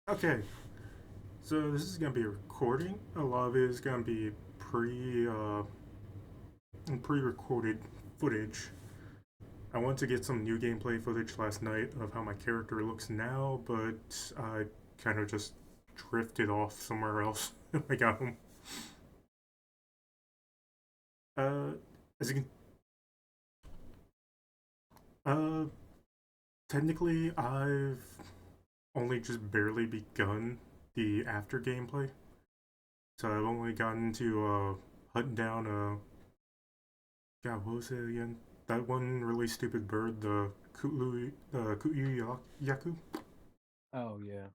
Okay, so this is gonna be a recording. A lot of it is gonna be pre-recorded footage. I wanted to get some new gameplay footage last night of how my character looks now, but I kind of just drifted off somewhere else when I got home. Uh, as you can, uh, technically I've only just barely begun the after gameplay, so I've only gotten to hunting down God, what was it again? That one really stupid bird, the Ku'u Yaku? Oh yeah.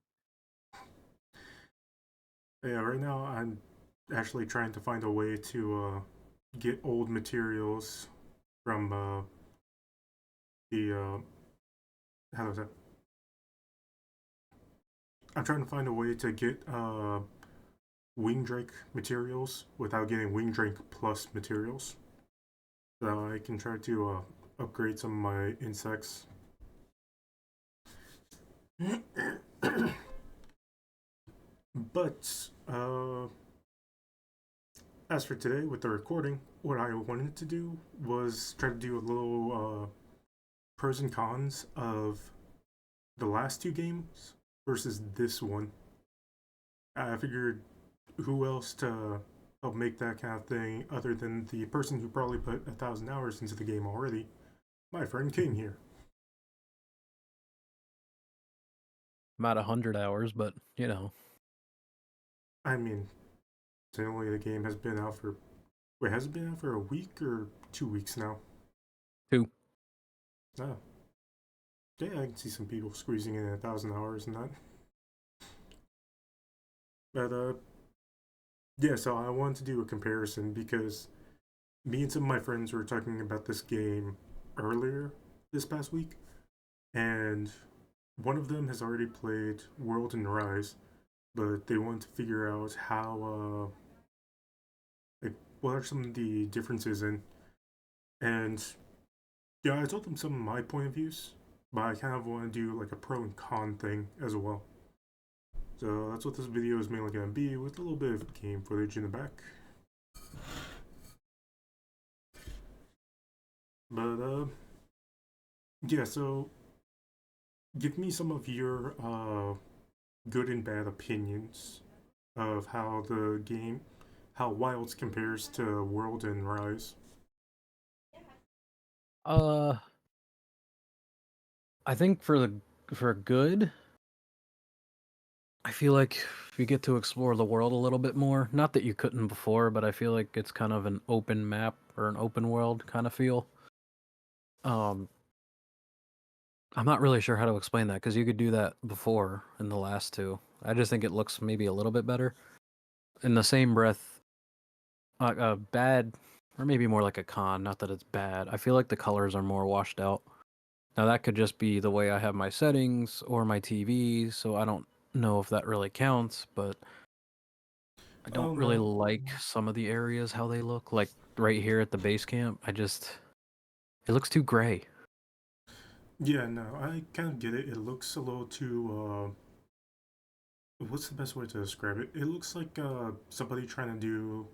Yeah, right now I'm actually trying to find a way to get old materials from the how does that? I'm trying to find a way to get Wing Drake materials without getting Wing Drake plus materials. So I can try to upgrade some of my insects. But as for today with the recording, what I wanted to do was try to do a little pros and cons of the last two games versus this one. I figured who else to help make that kind of thing other than the person who probably put 1,000 hours into the game already, my friend King here. I'm at 100 hours, but I mean, generally the game has been out for wait, has it been out for a week or 2 weeks now? two. No. Yeah, I can see some people squeezing in 1,000 hours and that. But yeah, so I wanted to do a comparison because me and some of my friends were talking about this game earlier this past week, and one of them has already played World and Rise, but they want to figure out how, like, what are some of the differences in. And yeah, I told them some of my point of views, but I kind of want to do like a pro and con thing as well. So that's what this video is mainly going to be, with a little bit of game footage in the back. But yeah, so give me some of your good and bad opinions of how the game, how Wilds compares to World and Rise. Uh, I think for good, I feel like you get to explore the world a little bit more. Not that you couldn't before, but I feel like it's kind of an open map or an open world kind of feel. Um, I'm not really sure how to explain that because you could do that before in the last two. I just think it looks maybe a little bit better. In the same breath, bad, or maybe more like a con. Not that it's bad. I feel like the colors are more washed out. Now that could just be the way I have my settings or my TV, so I don't know if that really counts, but I don't Oh really no, like some of the areas how they look. Like right here at the base camp, it looks too gray. yeah, no, I kind of get it. It looks a little too. What's the best way to describe it? It looks like somebody trying to do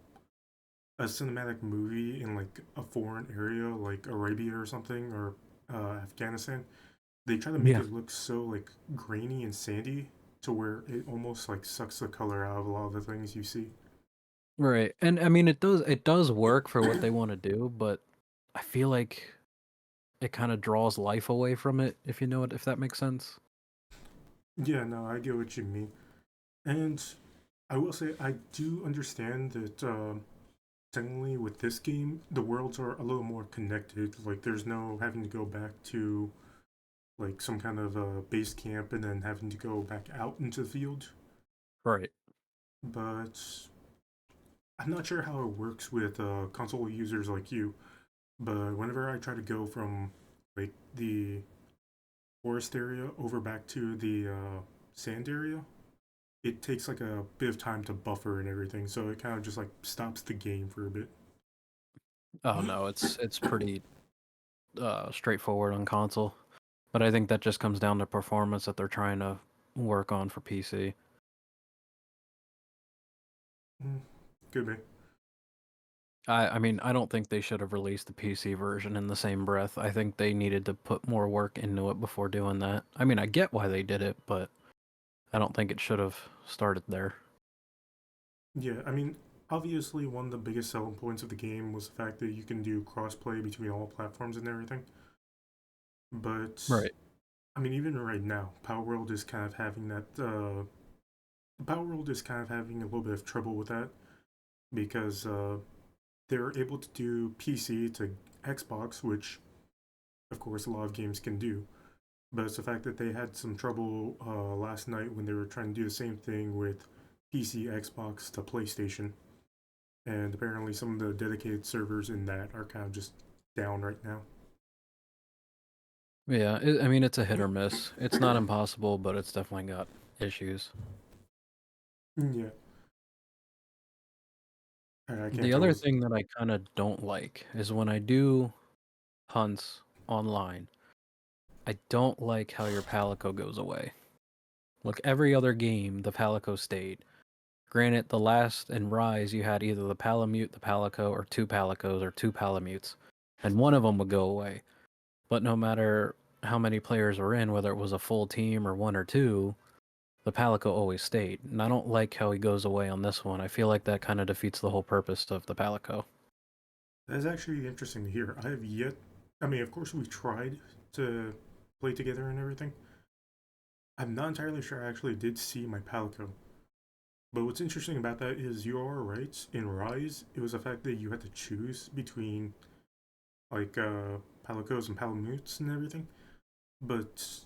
a cinematic movie in like a foreign area, like Arabia or something, or Afghanistan. They try to make Yeah. it look so like grainy and sandy to where it almost like sucks the color out of a lot of the things you see. Right. And I mean it does work for what they want to do, but I feel like it kind of draws life away from it, if that makes sense. Yeah, no, I get what you mean. And I will say I do understand that technically with this game, the worlds are a little more connected. Like there's no having to go back to like some kind of base camp and then having to go back out into the field. Right. But I'm not sure how it works with console users like you. But whenever I try to go from like the forest area over back to the sand area, it takes like a bit of time to buffer and everything, so it kind of just like stops the game for a bit. Oh no, it's pretty straightforward on console. But I think that just comes down to performance that they're trying to work on for PC. Could be. I mean, I don't think they should have released the PC version in the same breath. I think they needed to put more work into it before doing that. I mean, I get why they did it, but I don't think it should have started there. Yeah, I mean, obviously, one of the biggest selling points of the game was the fact that you can do crossplay between all platforms and everything. But Right. I mean, even right now, Power World is kind of having that. Power World is kind of having a little bit of trouble with that because they're able to do PC to Xbox, which of course a lot of games can do. But it's the fact that they had some trouble last night when they were trying to do the same thing with PC, Xbox to PlayStation, and apparently some of the dedicated servers in that are kind of just down right now. Yeah, I mean, it's a hit or miss. It's not impossible, but it's definitely got issues. Yeah, I can't The tell other us. thing that I kind of don't like is when I do hunts online, I don't like how your Palico goes away. Like every other game, the Palico stayed. Granted, the last in Rise, you had either the Palamute, the Palico, or two Palicos, or two Palamutes, and one of them would go away. But no matter how many players were in, whether it was a full team or one or two, the Palico always stayed. And I don't like how he goes away on this one. I feel like that kind of defeats the whole purpose of the Palico. That's actually interesting to hear. I have yet. I mean, of course, we tried to play together and everything. I'm not entirely sure I actually did see my Palico. But what's interesting about that is you are right. In Rise, it was the fact that you had to choose between like Palicos and Palamutes and everything. But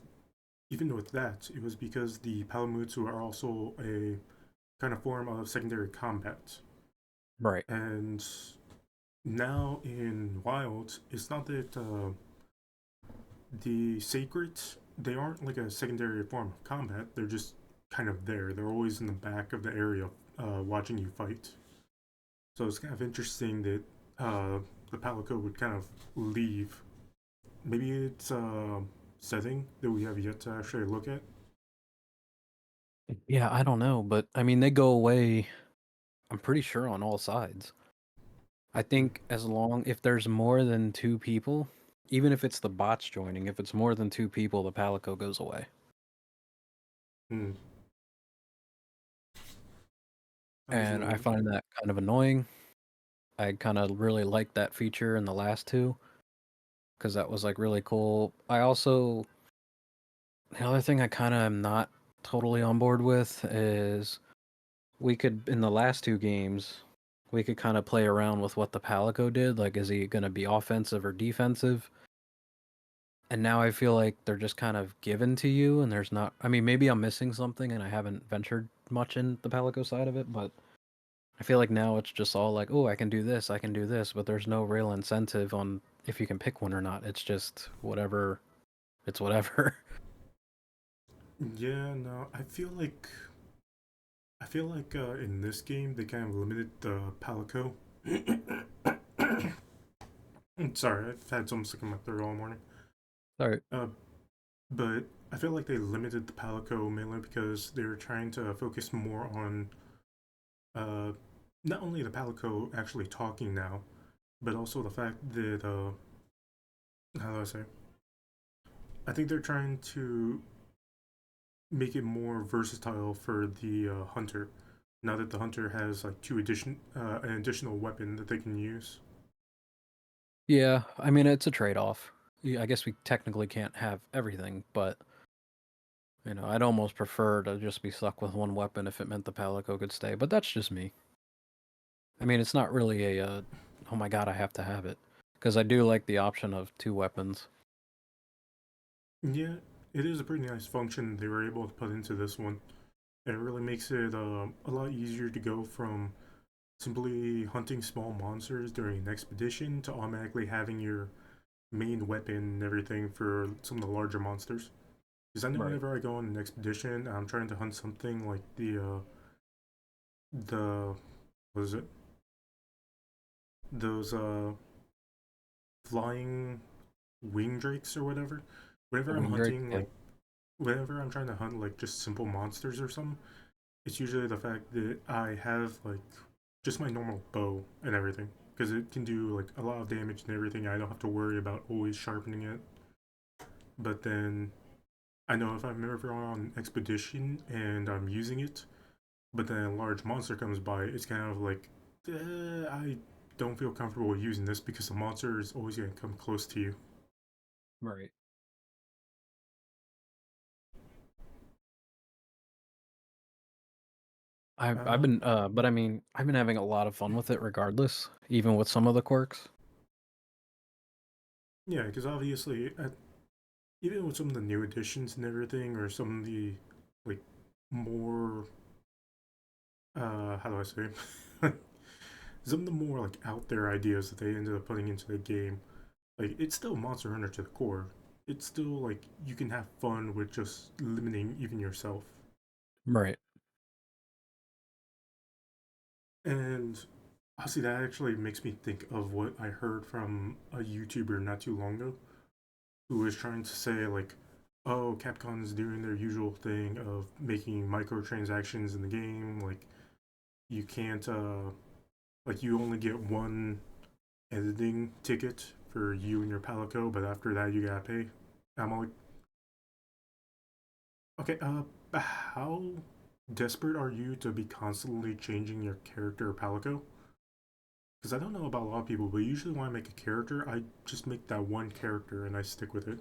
even with that, it was because the Palamutes were also a kind of form of secondary combat. Right. And now in Wild, it's not that the Sacred, they aren't like a secondary form of combat. They're just kind of there. They're always in the back of the area watching you fight. So it's kind of interesting that the Palico would kind of leave. Maybe it's a setting that we have yet to actually look at. Yeah, I don't know, but I mean, they go away, I'm pretty sure, on all sides. I think as long if there's more than two people, even if it's the bots joining, if it's more than two people, the Palico goes away. Hmm. I And I see. find that kind of annoying. I kind of really like that feature in the last two because that was like really cool. I also the other thing I kind of am not totally on board with is we could in the last two games we could kind of play around with what the Palico did. Like, is he going to be offensive or defensive? And now I feel like they're just kind of given to you, and there's not. I mean, maybe I'm missing something, and I haven't ventured much in the Palico side of it, but I feel like now it's just all like, oh, I can do this, I can do this, but there's no real incentive on if you can pick one or not. It's just whatever. It's whatever. Yeah, no, I feel like in this game they kind of limited the Palico. Sorry, I've had something stuck in my throat all morning. Sorry. Uh, but I feel like they limited the Palico mainly because they were trying to focus more on uh, not only the Palico actually talking now, but also the fact that how do I say? I think they're trying to make it more versatile for the hunter. Now that the hunter has like an additional weapon that they can use. Yeah, I mean it's a trade-off. I guess we technically can't have everything, but I'd almost prefer to just be stuck with one weapon if it meant the Palico could stay. But that's just me. I mean, it's not really a oh my god, I have to have it because I do like the option of two weapons. Yeah, it is a pretty nice function they were able to put into this one. And it really makes it a lot easier to go from simply hunting small monsters during an expedition to automatically having your main weapon and everything for some of the larger monsters. Because I know Right. whenever I go on an expedition, I'm trying to hunt something like the what is it? Those flying wing drakes or whatever. The Whenever I'm Wing Drake. hunting Yeah. like whenever I'm trying to hunt like just simple monsters or something, it's usually the fact that I have like just my normal bow and everything because it can do like a lot of damage and everything. I don't have to worry about always sharpening it. But then I know if I'm ever on an expedition and I'm using it, but then a large monster comes by, it's kind of like I don't feel comfortable using this because the monster is always going to come close to you. Right. I've Uh, been but I mean I've been having a lot of fun with it regardless, even with some of the quirks. yeah, because obviously, even with some of the new additions and everything, or some of the like more how do I say some of the more like out there ideas that they ended up putting into the game, like it's still Monster Hunter to the core. It's still like you can have fun with just limiting even yourself. Right. And honestly, that actually makes me think of what I heard from a YouTuber not too long ago who was trying to say, like, oh, Capcom's doing their usual thing of making microtransactions in the game. Like, you can't, like, you only get one editing ticket for you and your Palico, but after that, you gotta pay. I'm like, okay, how desperate are you to be constantly changing your character Palico? Because I don't know about a lot of people, but usually when I make a character, I just make that one character and I stick with it.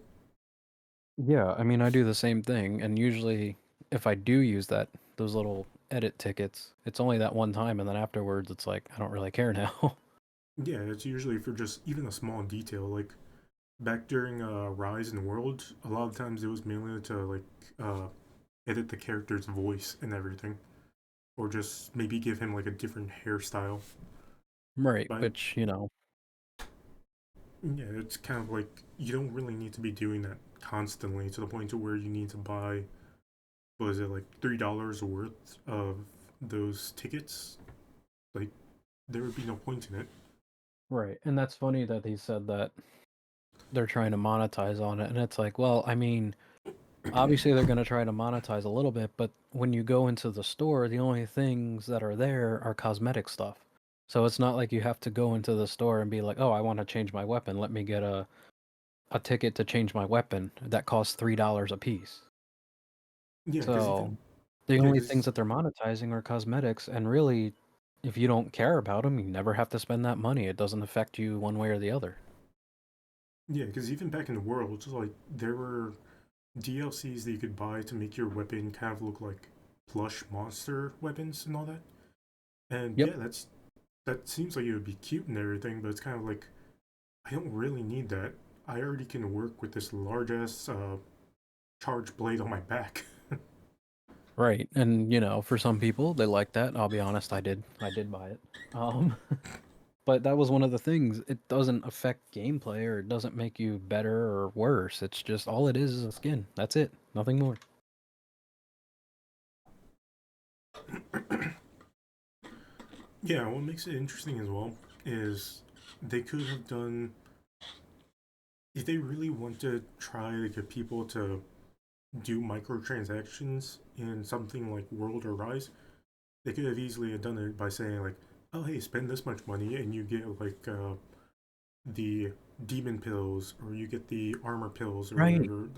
Yeah, I mean I do the same thing and usually if I do use those little edit tickets, it's only that one time and then afterwards it's like I don't really care now. Yeah, it's usually for just even a small detail. Like back during Rise in the World, a lot of times it was mainly to like uh, edit the character's voice and everything, or just maybe give him like a different hairstyle. Right, But which, you know, yeah, it's kind of like you don't really need to be doing that constantly to the point to where you need to buy, what is it, like $3 worth of those tickets. Like there would be no point in it. right. And that's funny that he said that they're trying to monetize on it and it's like, well, I mean, obviously they're going to try to monetize a little bit, but when you go into the store, the only things that are there are cosmetic stuff. So it's not like you have to go into the store and be like, "Oh, I want to change my weapon. Let me get a ticket to change my weapon that costs $3 a piece." Yeah, because So even the yeah, only things because that they're monetizing are cosmetics, and really, if you don't care about them, you never have to spend that money. It doesn't affect you one way or the other. yeah, because even back in the world, like there were DLCs that you could buy to make your weapon kind of look like plush monster weapons and all that. And Yep. yeah, that seems like it would be cute and everything, but it's kind of like I don't really need that. I already can work with this large ass charged blade on my back. Right. And for some people, they like that. I'll be honest, I did. I did buy it. Um, but that was one of the things. It doesn't affect gameplay or it doesn't make you better or worse. It's just all it is a skin. That's it. Nothing more. Yeah, what makes it interesting as well is they could have done if they really want to try to get people to do microtransactions in something like World or Rise, they could have easily done it by saying like, "Oh, hey, spend this much money and you get like the demon pills or you get the armor pills or Right. whatever."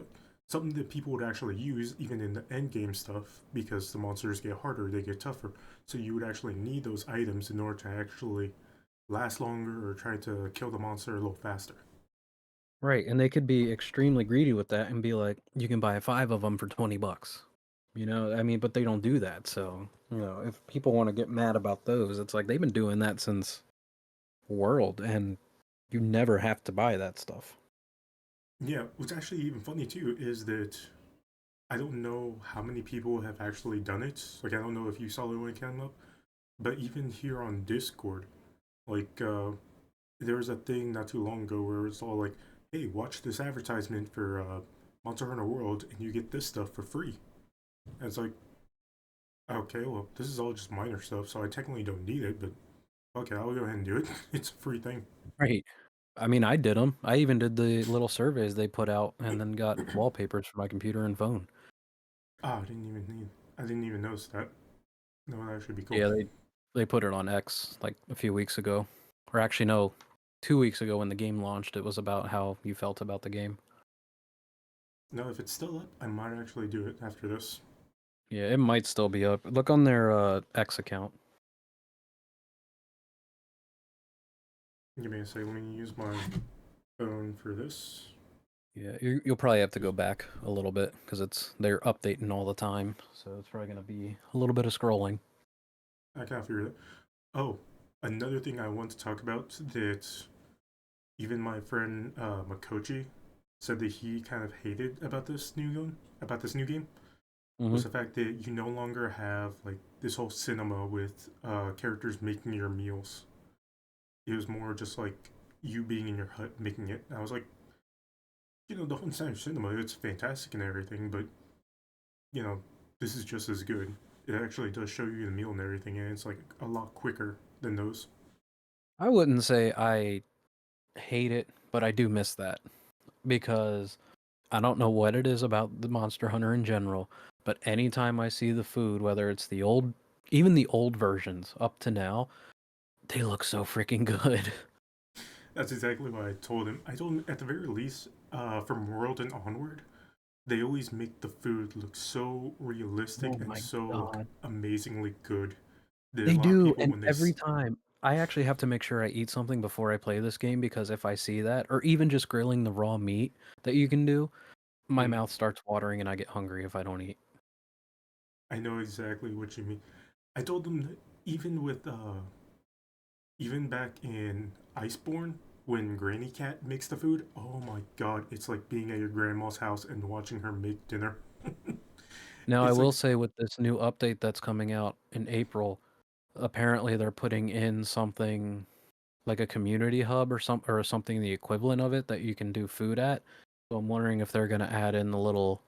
Something that people would actually use even in the end game stuff because the monsters get harder, they get tougher. So you would actually need those items in order to actually last longer or try to kill the monster a little faster. Right. And they could be extremely greedy with that and be like, you can buy 5 of them for $20. I mean, but they don't do that. So, if people want to get mad about those, it's like they've been doing that since World, and you never have to buy that stuff. Yeah, what's actually even funny too is that I don't know how many people have actually done it. Like, I don't know if you saw it when it came up, but even here on Discord, like, there was a thing not too long ago where it's all like, hey, watch this advertisement for Monster Hunter World and you get this stuff for free. And it's like, okay, well, this is all just minor stuff, so I technically don't need it, but okay, I'll go ahead and do it. It's a free thing. Right. I mean, I did them. I even did the little surveys they put out and then got wallpapers for my computer and phone. Oh, I didn't even notice that. No, that should be cool. Yeah, they put it on X like a few weeks ago, or actually no, 2 weeks ago when the game launched. It was about how you felt about the game. No, if it's still up, I might actually do it after this. Yeah, it might still be up. Look on their X account. Give me a second. Let me use my phone for this. Yeah, you'll probably have to go back a little bit because they're updating all the time, so it's probably gonna be a little bit of scrolling. I can't figure it. Oh, another thing I want to talk about that even my friend Makochi said that he kind of hated about this new game Hmm. was the fact that you no longer have like this whole cinema with characters making your meals. It was more just like you being in your hut making it. And I was like, the whole entire cinema, it's fantastic and everything, but you know, this is just as good. It actually does show you the meal and everything, and it's like a lot quicker than those. I wouldn't say I hate it, but I do miss that because I don't know what it is about the Monster Hunter in general, but anytime I see the food, whether it's even the old versions up to now, they look so freaking good. That's exactly what I told him. I told him at the very least, from World and onward, they always make the food look so Oh realistic and my so like god. amazingly good that a They lot of do, people and when every time I actually have to make sure I eat something before I play this game because if I see that, or even just grilling the raw meat that you can do, my mm, mouth starts watering and I get hungry if I don't eat. I know exactly what you mean. I told them that even back in Iceborne when Granny Cat makes the food, oh my god, it's like being at your grandma's house and watching her make dinner. Now, I It's will like say with this new update that's coming out in April, apparently they're putting in something like a community hub or something the equivalent of it that you can do food at. So I'm wondering if they're going to add in the little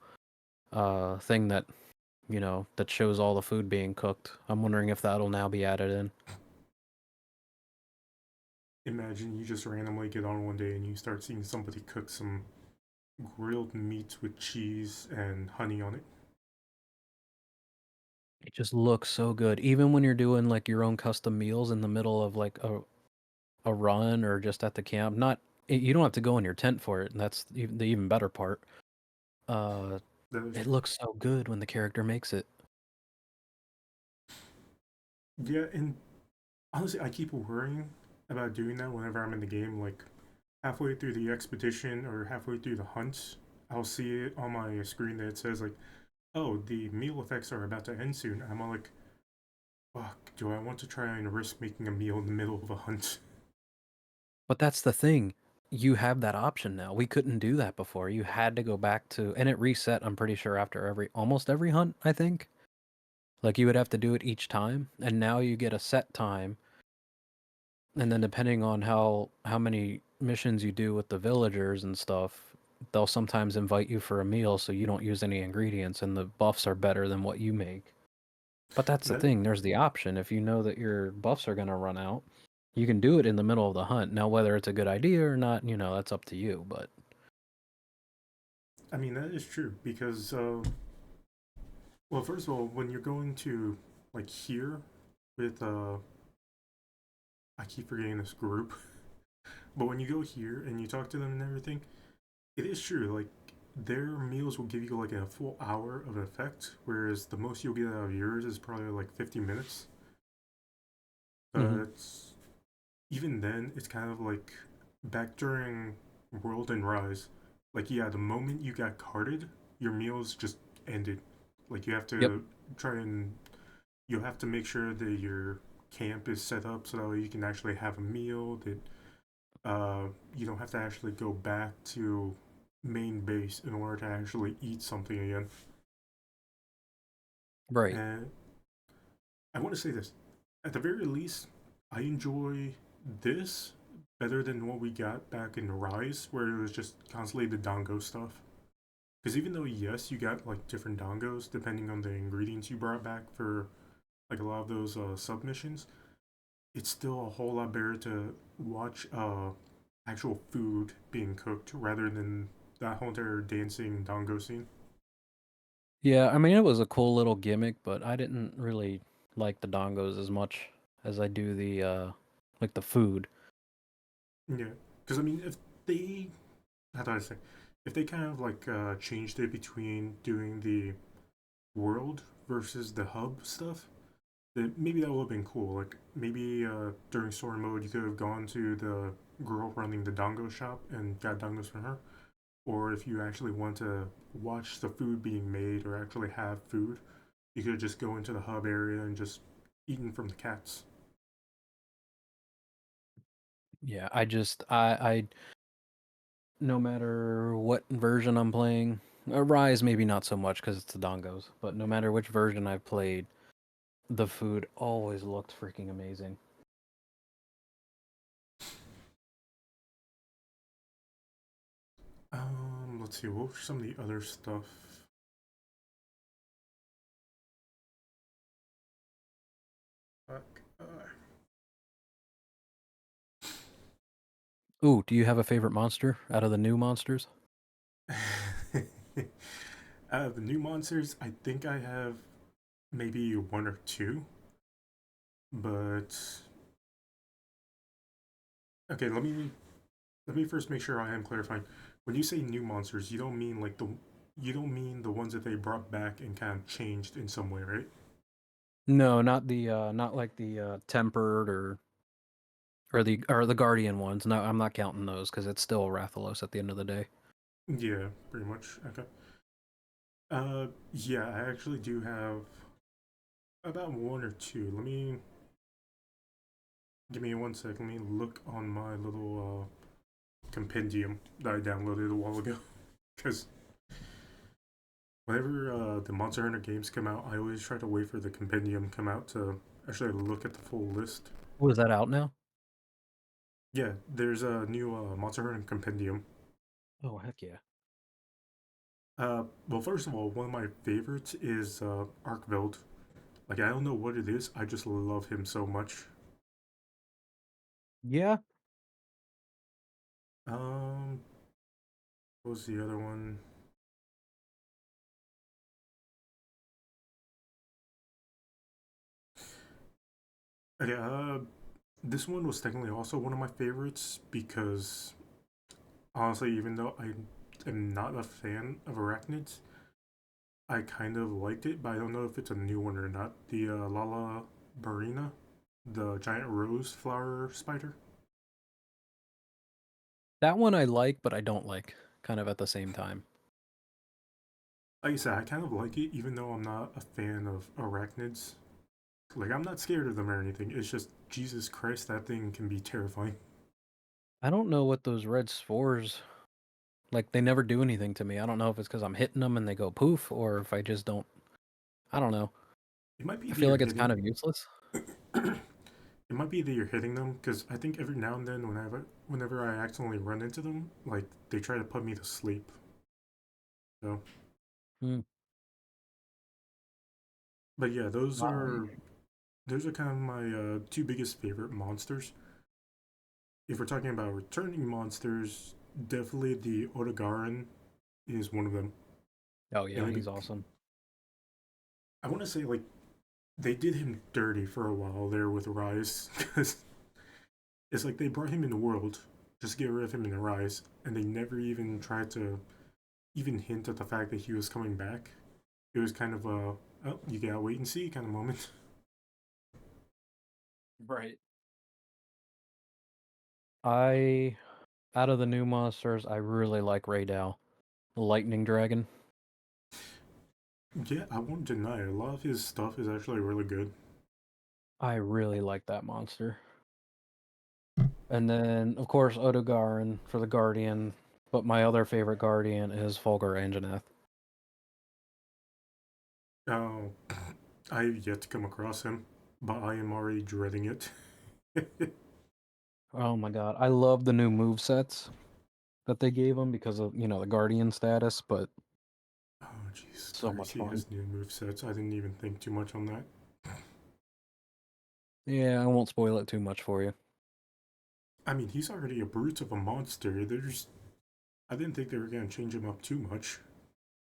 thing that shows all the food being cooked. I'm wondering if that'll now be added in. imagine you just randomly get on one day and you start seeing somebody cook some grilled meat with cheese and honey on it. It just looks so good. Even when you're doing like your own custom meals in the middle of like a run or just at the camp. Not You don't have to go in your tent for it, and that's the even better part. Uh That is it true. looks so good when the character makes it. Yeah, and honestly, I keep worrying about doing that whenever I'm in the game. Like halfway through the expedition or halfway through the hunt, I'll see it on my screen that it says like, "Oh, the meal effects are about to end soon." I'm all like, "Fuck, do I want to try and risk making a meal in the middle of a hunt?" But that's the thing. You have that option now. We couldn't do that before. You had to go back to, and it reset, I'm pretty sure, after almost every hunt, I think. Like you would have to do it each time, and now you get a set time, and then depending on how many missions you do with the villagers and stuff, they'll sometimes invite you for a meal so you don't use any ingredients and the buffs are better than what you make. But that's the That thing, there's the option. If you know that your buffs are going to run out, you can do it in the middle of the hunt. Now, whether it's a good idea or not, that's up to you. But I mean that is true because well, first of all, when you're going to like here with I keep forgetting this group, but when you go here and you talk to them and everything, it is true. Like their meals will give you like a full hour of effect, whereas the most you'll get out of yours is probably like 50 minutes. mhm. But even then, it's kind of like back during World and Rise. Like yeah, the moment you got carded, your meals just ended. Like you have Yep, to try and you have to make sure that your camp is set up so that way you can actually have a meal. That you don't have to actually go back to main base in order to actually eat something again. right. And I want to say this at the very least, I enjoy this better than what we got back in Rise, where it was just constantly the dongo stuff. Because even though, yes, you got like different dongos depending on the ingredients you brought back for like a lot of those submissions, it's still a whole lot better to watch actual food being cooked rather than that whole entire dancing dongo scene. Yeah, I mean it was a cool little gimmick, but I didn't really like the dongos as much as I do the like the food. Yeah, because I mean, if they, how do I say, if they kind of like changed it between doing the world versus the hub stuff, then maybe that would have been cool. Like maybe during story mode, you could have gone to the girl running the dongo shop and got dongos from her. Or if you actually want to watch the food being made or actually have food, you could just go into the hub area and just eating from the cats. Yeah, I no matter what version I'm playing, Rise maybe not so much because it's the dongos, but no matter which version I've played, the food always looked freaking amazing. Let's see, what were some of the other stuff? Fuck. Ooh, do you have a favorite monster out of the new monsters? Out of the new monsters, I think I have maybe one or two, but okay, let me first make sure I am clarifying. When you say new monsters, you don't mean the ones that they brought back and kind of changed in some way, right? No, not the not like the tempered or the guardian ones. No, I'm not counting those because it's still Rathalos at the end of the day. Yeah, pretty much. Okay. Yeah, I actually do have about one or two. Let me give me one sec. Let me look on my little compendium that I downloaded a while ago. Because whenever the Monster Hunter games come out, I always try to wait for the compendium come out to actually look at the full list. Was that out now? Yeah, there's a new Monster Hunter compendium. Oh heck yeah! Well, first of all, one of my favorites is Arkveld. Like, I don't know what it is, I just love him so much. Yeah, Um, what was the other one? Okay, this one was technically also one of my favorites because honestly, even though I am not a fan of arachnids, I kind of liked it, but I don't know if it's a new one or not. The Lala Barina, the giant rose flower spider. that one I like, but I don't like. Kind of at the same time. Like I said, I kind of like it, even though I'm not a fan of arachnids. Like, I'm not scared of them or anything. It's just, Jesus Christ, that thing can be terrifying. I don't know what those red spores like. They never do anything to me. I don't know if it's because I'm hitting them and they go poof, or if I just don't. I don't know. It might be I that feel you're like it's kind hitting. of useless. It might be that you're hitting them because I think every now and then, whenever I accidentally run into them, like they try to put me to sleep. So, Hmm. but yeah, I those are kind of my two biggest favorite monsters. If we're talking about returning monsters, definitely the Otogaran is one of them. Oh yeah, Mainly, he's awesome. I want to say like they did him dirty for a while there with Rise because it's like they brought him in the world just to get rid of him in the Rise, and they never even tried to even hint at the fact that he was coming back. It was kind of a oh, you gotta wait and see kind of moment. Right. I out of the new monsters, I really like Raydal, the lightning dragon. Yeah, I won't deny it. A lot of his stuff is actually really good. I really like that monster. And then, of course, Odogaron for the Guardian. But my other favorite Guardian is Fulgur Anjanath. Oh, I've yet to come across him, but I am already dreading it. Oh my god, I love the new move sets that they gave him because of the Guardian status. But Oh, jeez, so much crazy fun. his new move sets. I didn't even think too much on that. Yeah, I won't spoil it too much for you. I mean, he's already a brute of a monster. I didn't think they were gonna change him up too much.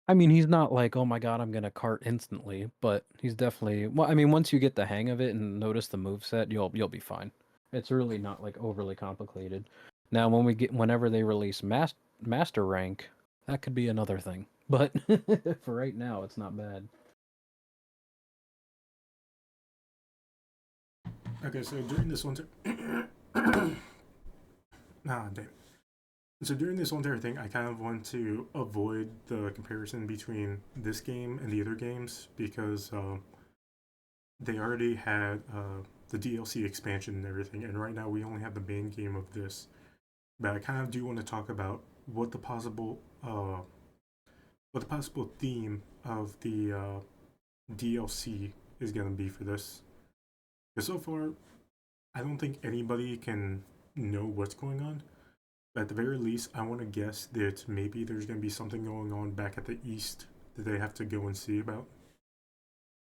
I mean, he's not like, oh my god, I'm gonna cart instantly, but he's definitely. Well, I mean, once you get the hang of it and notice the moveset, you'll be fine. It's really not like overly complicated. Now, whenever they release master rank, that could be another thing. But for right now, it's not bad. Okay, so during this one, damn. So during this whole entire thing, I kind of want to avoid the comparison between this game and the other games because they already had the DLC expansion and everything, and right now we only have the main game of this. But I kind of do want to talk about what the possible theme of the DLC is going to be for this. Because so far, I don't think anybody can know what's going on. But at the very least, I want to guess that maybe there's going to be something going on back at the East that they have to go and see about.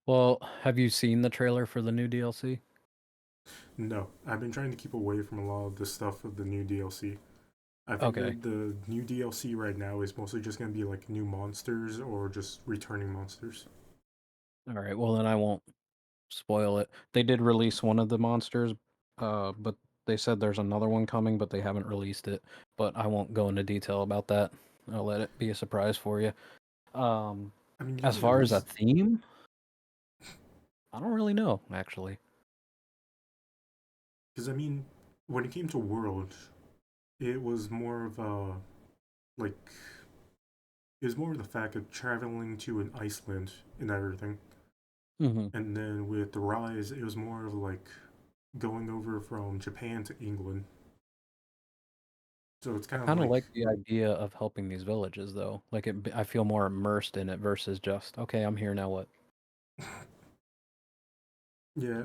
Well, have you seen the trailer for the new DLC? No, I've been trying to keep away from a lot of the stuff of the new DLC. I Okay. figured the new DLC right now is mostly just going to be like new monsters or just returning monsters. All right. Well, then I won't spoil it. They did release one of the monsters, but they said there's another one coming, but they haven't released it. But I won't go into detail about that. I'll let it be a surprise for you. Um, I mean, you as can at far as a least. theme, I don't really know, actually. Because, I mean, when it came to World, it was more of a. Like. It was more of the fact of traveling to an Iceland and everything. Hmm. And then with the Rise, it was more of like going over from Japan to England. So it's I kind of kind of like, like the idea of helping these villages, though. Like I feel more immersed in it versus just, okay, I'm here now. What? yeah,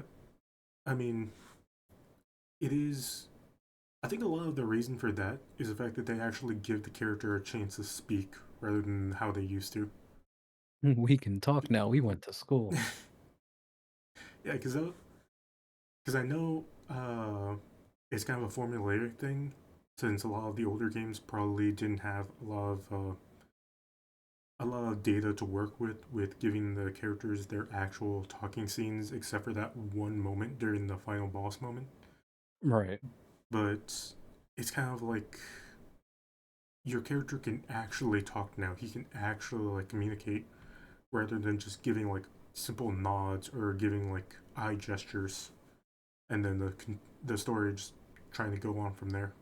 I mean, it is. I think a lot of the reason for that is the fact that they actually give the character a chance to speak rather than how they used to. We can talk now. We went to school. Yeah, because I know it's kind of a formulaic thing since a lot of the older games probably didn't have a lot of data to work with giving the characters their actual talking scenes except for that one moment during the final boss moment. Right. But it's kind of like your character can actually talk now. He can actually like communicate rather than just giving like simple nods or giving like eye gestures and then the story just trying to go on from there.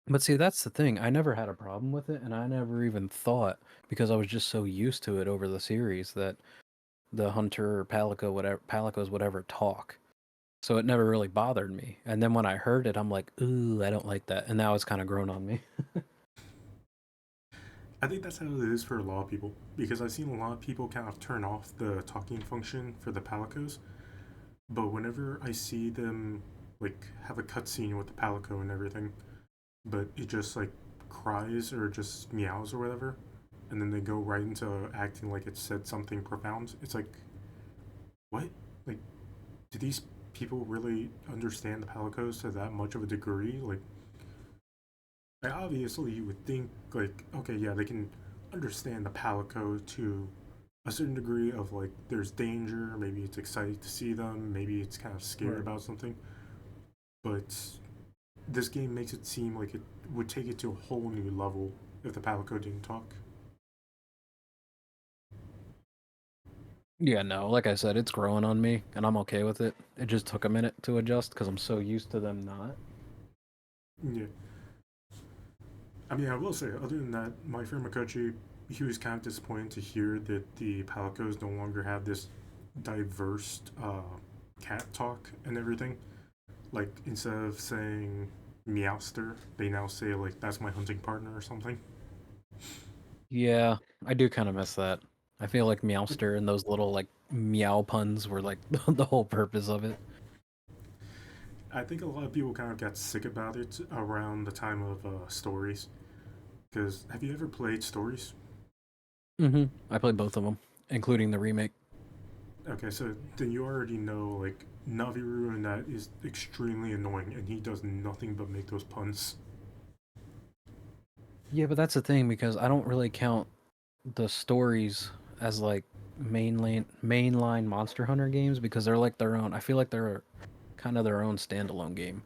But see, that's the thing. I never had a problem with it, and I never even thought because I was just so used to it over the series that the hunter or palicos whatever talk. So it never really bothered me. And then when I heard it, I'm like, ooh, I don't like that. And now it's kind of grown on me. I think that's how it is for a lot of people because I've seen a lot of people kind of turn off the talking function for the palicos. But whenever I see them like have a cutscene with the palico and everything, but it just like cries or just meows or whatever, and then they go right into acting like it said something profound. It's like, what? Like, do these people really understand the palicos to that much of a degree? Like obviously you would think like, okay, yeah, they can understand the palico to a certain degree of like there's danger, maybe it's excited to see them, maybe it's kind of scared Right. about something. But this game makes it seem like it would take it to a whole new level if the palico didn't talk. Yeah, no, like I said, it's growing on me, and I'm okay with it. It just took a minute to adjust because I'm so used to them not. Yeah. I mean, I will say, other than that, my friend Makochi, he was kind of disappointed to hear that the Palicos no longer have this diverse cat talk and everything. Like, instead of saying Meowster, they now say, like, that's my hunting partner or something. Yeah, I do kind of miss that. I feel like Meowster and those little like meow puns were like the whole purpose of it. I think a lot of people kind of got sick about it around the time of Stories. Because have you ever played Stories? I played both of them, including the remake. Okay, so then you already know like Naviru and that is extremely annoying, and he does nothing but make those puns. Yeah, but that's the thing because I don't really count. the stories as like mainline Monster Hunter games because they're like their own. I feel like they're kind of their own standalone game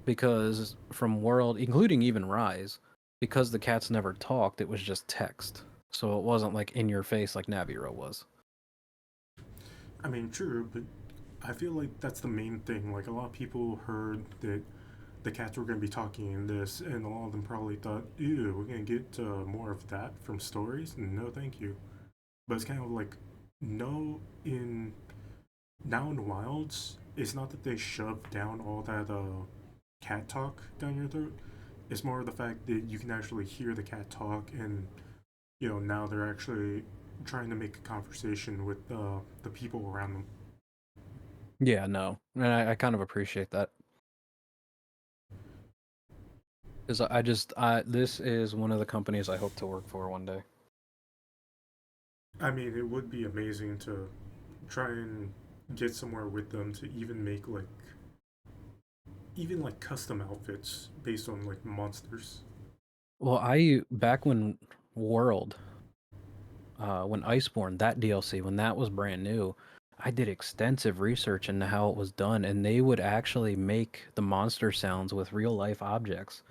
because from World, including even Rise, because the cats never talked, it was just text. So it wasn't like in your face like Naviero was. I mean, true, but I feel like that's the main thing. Like, a lot of people heard that the cats were going to be talking in this, and a lot of them probably thought, ew, we're going to get more of that from stories? No, thank you. But it's kind of like, no, in now in Wilds, it's not that they shove down all that cat talk down your throat. It's more of the fact that you can actually hear the cat talk, and now they're actually trying to make a conversation with the people around them. Yeah, no, and I kind of appreciate that because I this is one of the companies I hope to work for one day. I mean, it would be amazing to try and get somewhere with them to even make like custom outfits based on like monsters. Well, I back World, when Iceborne, that DLC, when that was brand new, I did extensive research into how it was done, and they would actually make the monster sounds with real life objects.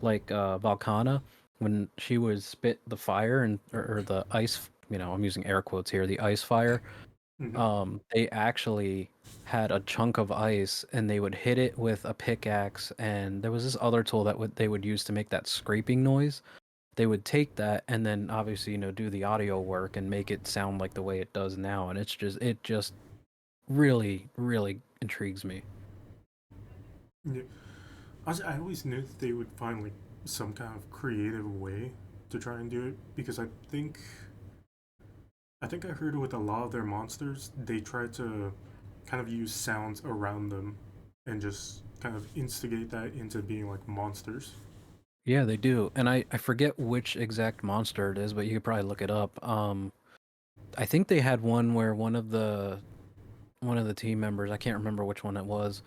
Like Valkana, when she would spit the fire and or the ice, I'm using air quotes here, the ice fire, Mm-hmm. they actually had a chunk of ice and they would hit it with a pickaxe, and there was this other tool that they would use to make that scraping noise. They would take that and then obviously do the audio work and make it sound like the way it does now, and it just really really intrigues me. Yeah. I always knew that they would find like some kind of creative way to try and do it because I think I heard with a lot of their monsters they try to kind of use sounds around them and just kind of instigate that into being like monsters. Yeah, they do, and I forget which exact monster it is, but you could probably look it up. I think they had one where one of the team members, I can't remember which one it was,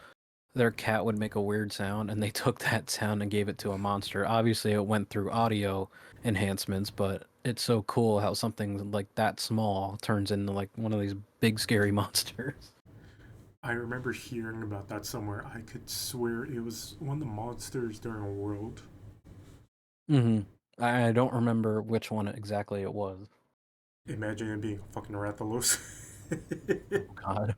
their cat would make a weird sound and they took that sound and gave it to a monster. Obviously it went through audio enhancements, but it's so cool how something like that small turns into like one of these big scary monsters. I remember hearing about that somewhere. I could swear it was one of the monsters during a world. Hmm. I don't remember which one exactly it was. Imagine it being a fucking Rathalos. Oh God.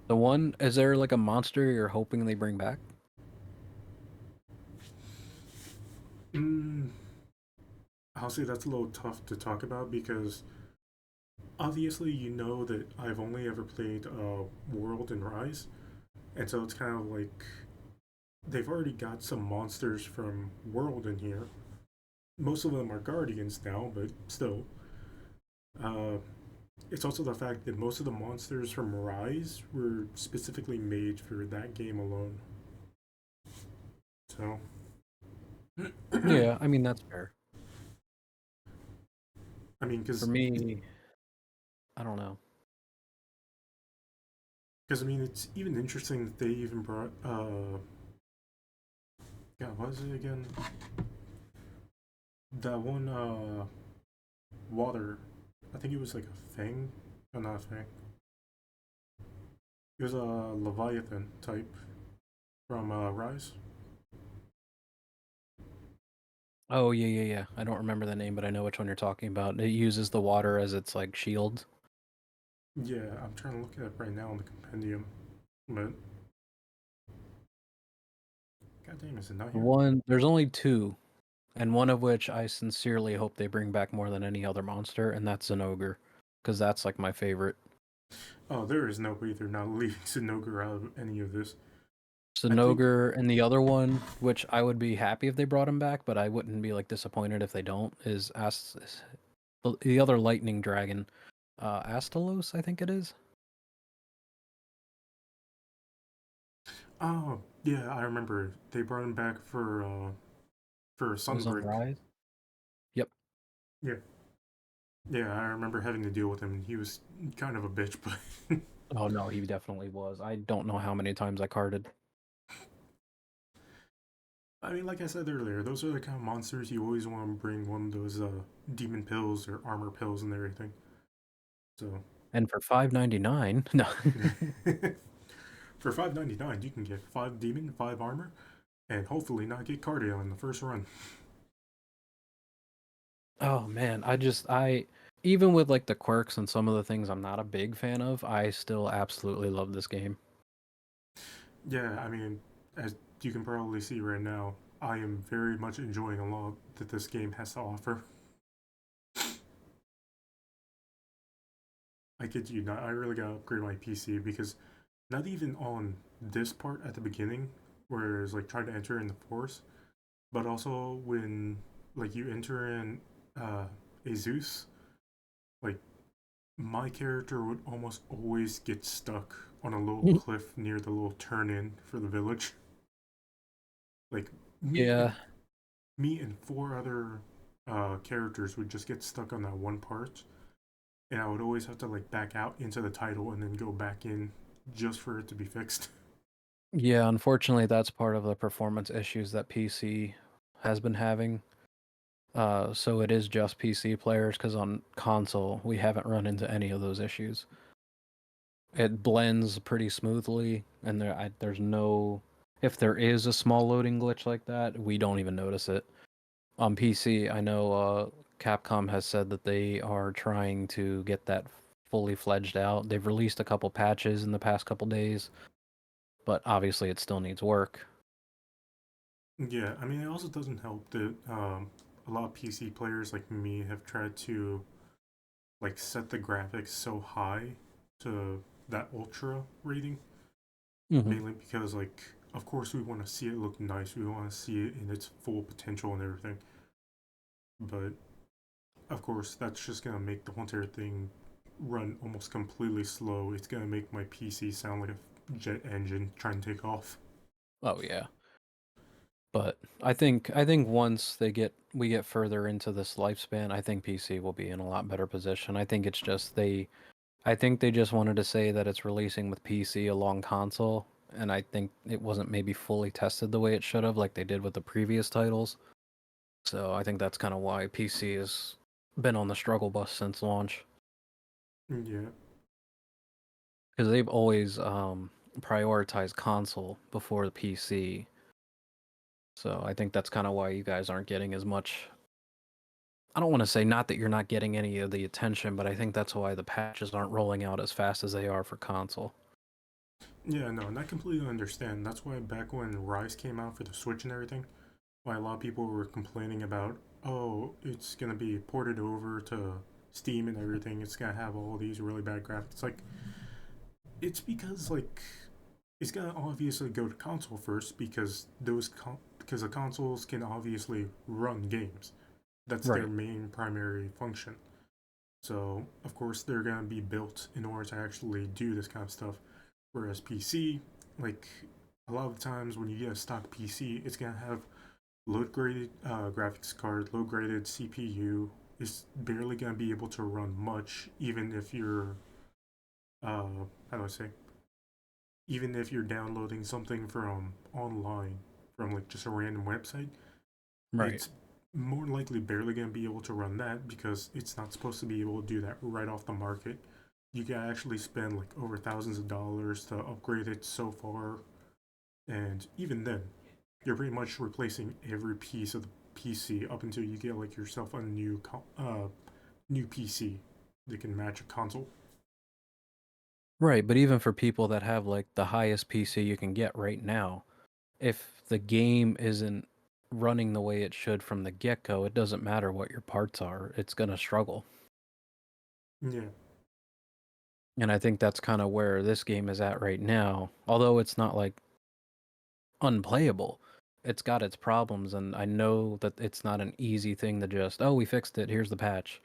The one, is there like a monster you're hoping they bring back? mm, I'll say that's a little tough to talk about because obviously you know that I've only ever played World and Rise, and so it's kind of like they've already got some monsters from World in here. Most of them are Guardians now, but still. Uh, it's also the fact that most of the monsters from Rise were specifically made for that game alone. So, Yeah, I mean that's fair. I mean, For me, I don't know. I mean, it's even interesting that they even brought God, what is it again? That one water. I think it was like a thing. Oh, not a thing. It was a Leviathan type from Rise. Oh yeah, yeah, yeah. I don't remember the name, but I know which one you're talking about. It uses the water as its like shield. Yeah, I'm trying to look it up right now in the compendium, but goddamn, is it not here? There's only two, and one of which I sincerely hope they bring back more than any other monster, and that's an ogre, because that's like my favorite. Oh, there is no way they're not leaving Sinogar out of any of this. I think. Sinogar, and the other one, which I would be happy if they brought him back, but I wouldn't be like disappointed if they don't, is the other lightning dragon, Astalos, I think it is. Oh, yeah, I remember they brought him back for It was on Sunbreak. Rise. Yep. Yeah, yeah, I remember having to deal with him. He was kind of a bitch, but Oh no, he definitely was. I don't know how many times I carded. I mean, like I said earlier, those are the kind of monsters you always want to bring one of those demon pills or armor pills and everything. So And for 5.99, no. for 5.99, you can get 5 demon, 5 armor, and hopefully not get cardio in the first run. Oh man, I even with like the quirks and some of the things I'm not a big fan of, I still absolutely love this game. Yeah, I mean, as you can probably see right now, I am very much enjoying a lot that this game has to offer. I kid you not, I really gotta upgrade my PC because not even on this part at the beginning, where it's like trying to enter in the force, but also when like you enter in uh, a Zeus, like my character would almost always get stuck on a little cliff near the little turn in for the village. Like me and Yeah. me and 4 other characters would just get stuck on that one part, and I would always have to like back out into the title and then go back in just for it to be fixed. Yeah, unfortunately that's part of the performance issues that PC has been having. So it is just PC players because on console we haven't run into any of those issues. It blends pretty smoothly, and there's no. If there is a small loading glitch like that, we don't even notice it. On PC, I know Capcom has said that they are trying to get that fully fledged out. They've released a couple patches in the past couple days, but obviously it still needs work. Yeah, I mean, it also doesn't help that a lot of PC players like me have tried to like set the graphics so high to that ultra rating, Hmm. mainly because like of course we want to see it look nice, we want to see it in its full potential and everything, but of course that's just gonna make the whole entire thing run almost completely slow. It's gonna make my PC sound like a jet engine trying to take off. Oh yeah. But I think once we get further into this lifespan, I think PC will be in a lot better position. I think it's just I think they just wanted to say that it's releasing with PC along console, and I think it wasn't maybe fully tested the way it should have, like they did with the previous titles. So I think that's kind of why PC has been on the struggle bus since launch, Yeah, because they've always prioritized console before the PC. So I think that's kind of why you guys aren't getting as much. I don't want to say not that you're not getting any of the attention, but I think that's why the patches aren't rolling out as fast as they are for console. yeah, no, and I completely understand. That's why back when Rise came out for the Switch and everything, why a lot of people were complaining about, oh, it's gonna be ported over to Steam and everything. It's gonna have all these really bad graphics. Like, it's because like it's gonna obviously go to console first because because the consoles can obviously run games. That's their Right. main primary function. So of course they're gonna be built in order to actually do this kind of stuff. Whereas PC, like a lot of the times when you get a stock PC, it's gonna have low graded graphics card, low graded CPU. It's barely gonna be able to run much, even if you're how do I say, even if you're downloading something from online from like just a random website, Right. it's more likely barely going to be able to run that because it's not supposed to be able to do that right off the market. You can actually spend like over thousands of dollars to upgrade it so far, and even then, you're pretty much replacing every piece of the PC up until you get like yourself a new PC that can match a console. Right, but even for people that have like the highest PC you can get right now, if the game isn't running the way it should from the get-go, it doesn't matter what your parts are, it's going to struggle. Yeah, And I think that's kind of where this game is at right now. Although it's not like unplayable, it's got its problems, and I know that it's not an easy thing to just, oh, we fixed it, here's the patch.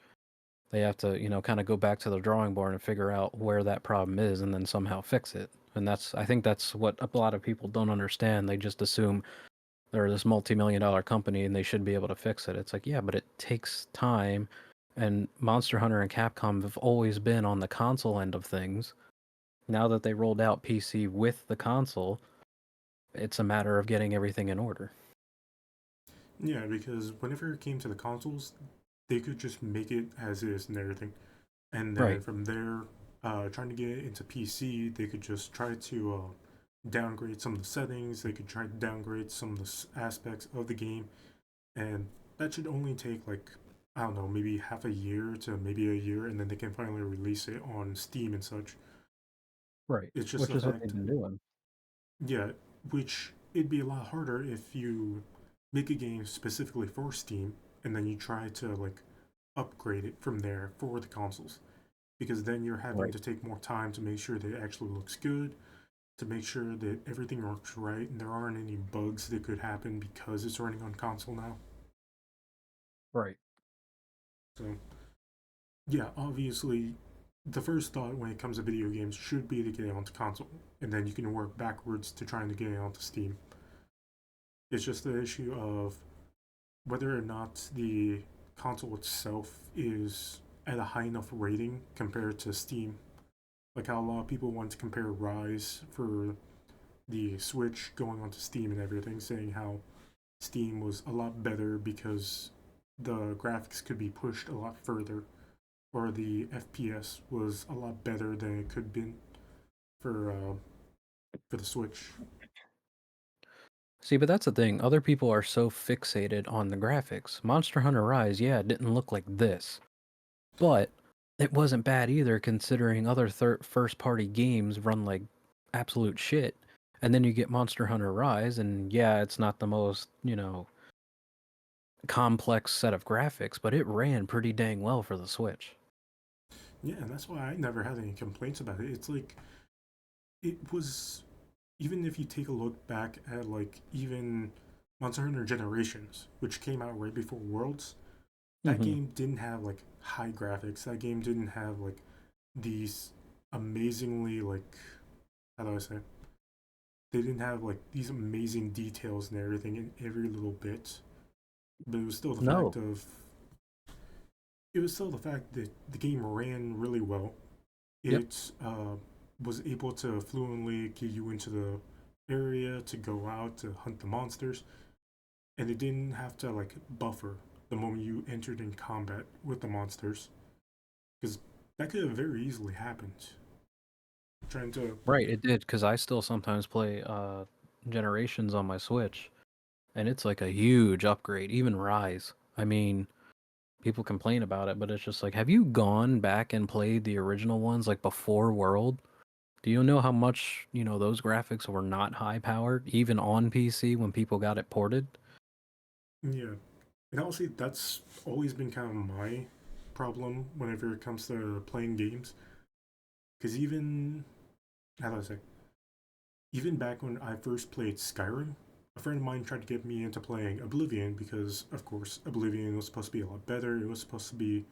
They have to, kind of go back to the drawing board and figure out where that problem is and then somehow fix it. And I think that's what a lot of people don't understand. They just assume they're this multi-million dollar company and they should be able to fix it. It's like, yeah, but it takes time. And Monster Hunter and Capcom have always been on the console end of things. Now that they rolled out PC with the console, it's a matter of getting everything in order. Yeah, because whenever it came to the consoles, they could just make it as is and everything. And then Right. from there, trying to get it into PC, they could just try to downgrade some of the settings. They could try to downgrade some of the aspects of the game, and that should only take like, I don't know, maybe half a year to maybe a year, and then they can finally release it on Steam and such. Right. It's just Which the is what they've fact, been doing. yeah, which it'd be a lot harder if you make a game specifically for Steam and then you try to like upgrade it from there for the consoles, because then you're having Right. to take more time to make sure that it actually looks good, to make sure that everything works right and there aren't any bugs that could happen because it's running on console now. Right. So, yeah, obviously, the first thought when it comes to video games should be to get it onto console, and then you can work backwards to trying to get it onto Steam. It's just the issue of whether or not the console itself is at a high enough rating compared to Steam. Like how a lot of people want to compare Rise for the Switch going onto Steam and everything, saying how Steam was a lot better because the graphics could be pushed a lot further, or the FPS was a lot better than it could be for the Switch. See, but that's the thing. Other people are so fixated on the graphics. Monster Hunter Rise, yeah, it didn't look like this, but it wasn't bad either considering other first party games run like absolute shit. And then you get Monster Hunter Rise, and yeah, it's not the most, complex set of graphics, but it ran pretty dang well for the Switch. Yeah, and that's why I never had any complaints about it. It's like it was, even if you take a look back at like even Monster Hunter Generations, which came out right before Worlds, that Hmm. game didn't have like high graphics. That game didn't have like these amazingly like, how do I say? They didn't have like these amazing details and everything in every little bit. But it was still the fact No, of it was still the fact that the game ran really well. yep. It was able to fluently get you into the area to go out to hunt the monsters, and it didn't have to like buffer the moment you entered in combat with the monsters, because that could have very easily happened. Trying to, Right, it did because I still sometimes play Generations on my Switch, and it's like a huge upgrade. Even Rise. I mean, people complain about it, but it's just like, have you gone back and played the original ones like before World? Do you know how much, those graphics were not high powered, even on PC when people got it ported? yeah, and honestly, that's always been kind of my problem whenever it comes to playing games. Because even, how do I say, even back when I first played Skyrim, a friend of mine tried to get me into playing Oblivion because, of course, Oblivion was supposed to be a lot better. It was supposed to be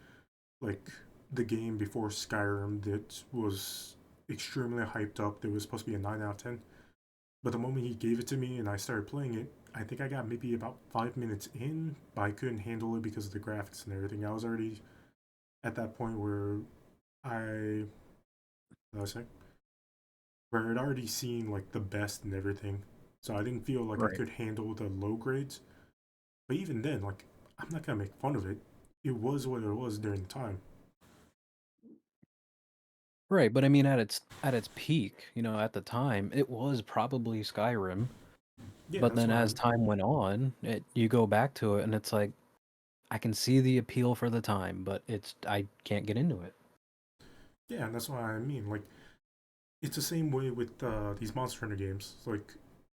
like the game before Skyrim that was extremely hyped up. That was supposed to be a 9 out of 10. But the moment he gave it to me and I started playing it, I think I got maybe about 5 minutes in, but I couldn't handle it because of the graphics and everything. I was already at that point where I, what was I saying? Where I'd already seen like the best and everything. So I didn't feel like I Right. could handle the low grades. But even then, like, I'm not gonna make fun of it. It was what it was during the time. Right, but I mean at its peak, at the time, it was probably Skyrim. Yeah, But that's then why. as time went on, you go back to it and it's like I can see the appeal for the time, but I can't get into it. Yeah, and that's why I mean. Like, it's the same way with these Monster Hunter games. Like,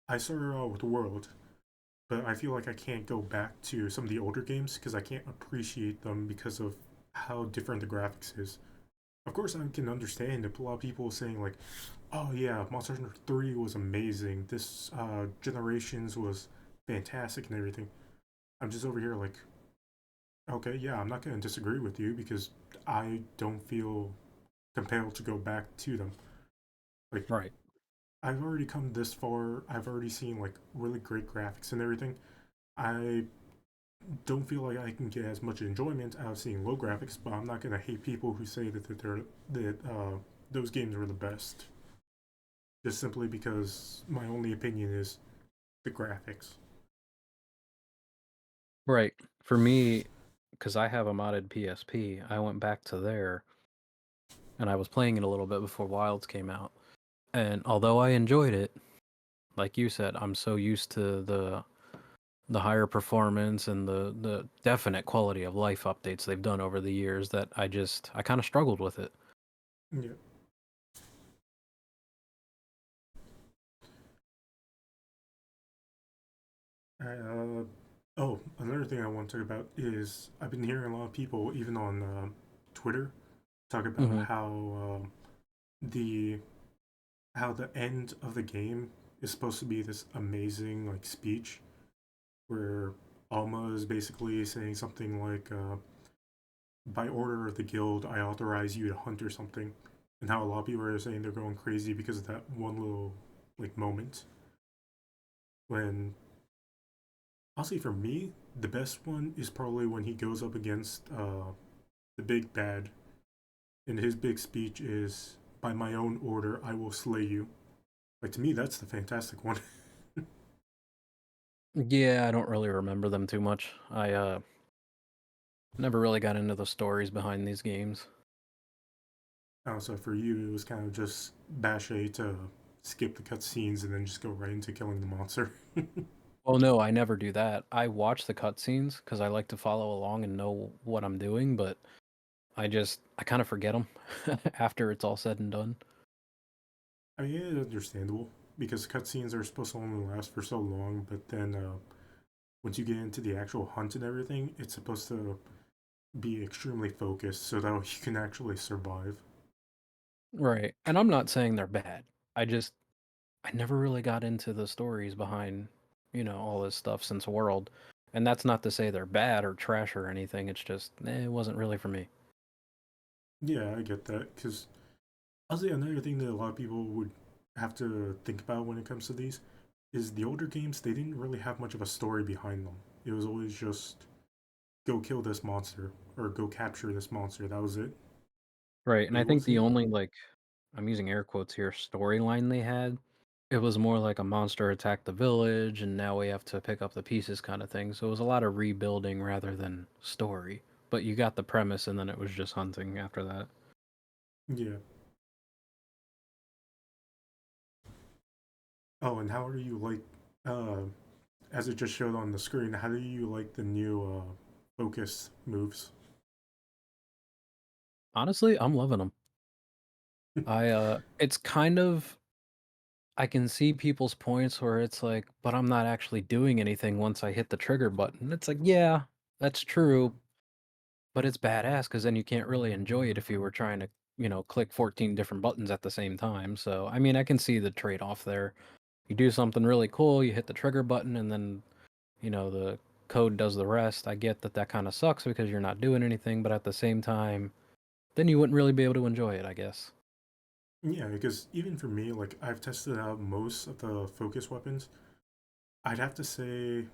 I started out with World, but I feel like I can't go back to some of the older games because I can't appreciate them because of how different the graphics is. Of course, I can understand if a lot of people saying like, "Oh yeah, Monster Hunter 3 was amazing. This Generations was fantastic and everything." I'm just over here like, okay, yeah, I'm not gonna disagree with you because I don't feel compelled to go back to them. Like, Right. I've already come this far. I've already seen like really great graphics and everything. I don't feel like I can get as much enjoyment out of seeing low graphics, but I'm not gonna hate people who say that those games are the best just simply because my only opinion is the graphics. Right. For me, because I have a modded PSP, I went back to there and I was playing it a little bit before Wilds came out. And although I enjoyed it, like you said, I'm so used to the higher performance and the definite quality of life updates they've done over the years that I kind of struggled with it. Yeah. Oh, another thing I want to talk about is I've been hearing a lot of people, even on Twitter, talk about Hmm. the how the end of the game is supposed to be this amazing like speech where Alma is basically saying something like, "By order of the guild, I authorize you to hunt" or something, and how a lot of people are saying they're going crazy because of that one little like moment. When I'll say for me, the best one is probably when he goes up against the big bad, and his big speech is, "By my own order, I will slay you." Like to me, that's the fantastic one. Yeah, I don't really remember them too much. I never really got into the stories behind these games. So for you, it was kind of just bash A to skip the cutscenes and then just go right into killing the monster. Oh no, I never do that. I watch the cutscenes because I like to follow along and know what I'm doing, but I kind of forget them after it's all said and done. I mean, it's understandable because cutscenes are supposed to only last for so long, but then once you get into the actual hunt and everything, it's supposed to be extremely focused so that you can actually survive. Right. And I'm not saying they're bad. I never really got into the stories behind, all this stuff since World. And that's not to say they're bad or trash or anything. It's just, it wasn't really for me. Yeah, I get that because I'll say another thing that a lot of people would have to think about when it comes to these is the older games, they didn't really have much of a story behind them. It was always just go kill this monster or go capture this monster. That was it. Right. And But I it think the wasn't. only, like, I'm using air quotes here, storyline they had, it was more like a monster attacked the village and now we have to pick up the pieces kind of thing. So it was a lot of rebuilding rather than story. But you got the premise and then it was just hunting after that. Yeah. Oh, and how do you like, uh, as it just showed on the screen, how do you like the new focus moves? Honestly, I'm loving them. It's kind of I can see people's points where it's like, but I'm not actually doing anything once I hit the trigger button. It's like, yeah, that's true, but it's badass because then you can't really enjoy it if you were trying to, click 14 different buttons at the same time. So, I mean, I can see the trade off there. You do something really cool, you hit the trigger button, and then, the code does the rest. I get that that kind of sucks because you're not doing anything, but at the same time, then you wouldn't really be able to enjoy it, I guess. Yeah, because even for me, like I've tested out most of the focus weapons. I'd have to say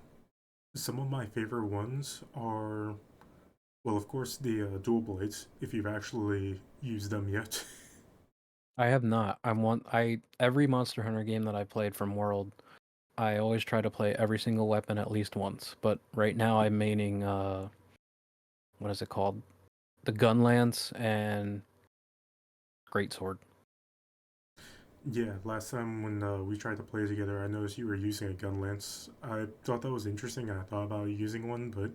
some of my favorite ones are, well, of course, the dual blades, if you've actually used them yet. I have not. Every Monster Hunter game that I played from World, I always try to play every single weapon at least once. But right now I'm maining what is it called? The Gun Lance and Greatsword. Yeah, last time when we tried to play together, I noticed you were using a gun lance. I thought that was interesting, and I thought about using one, but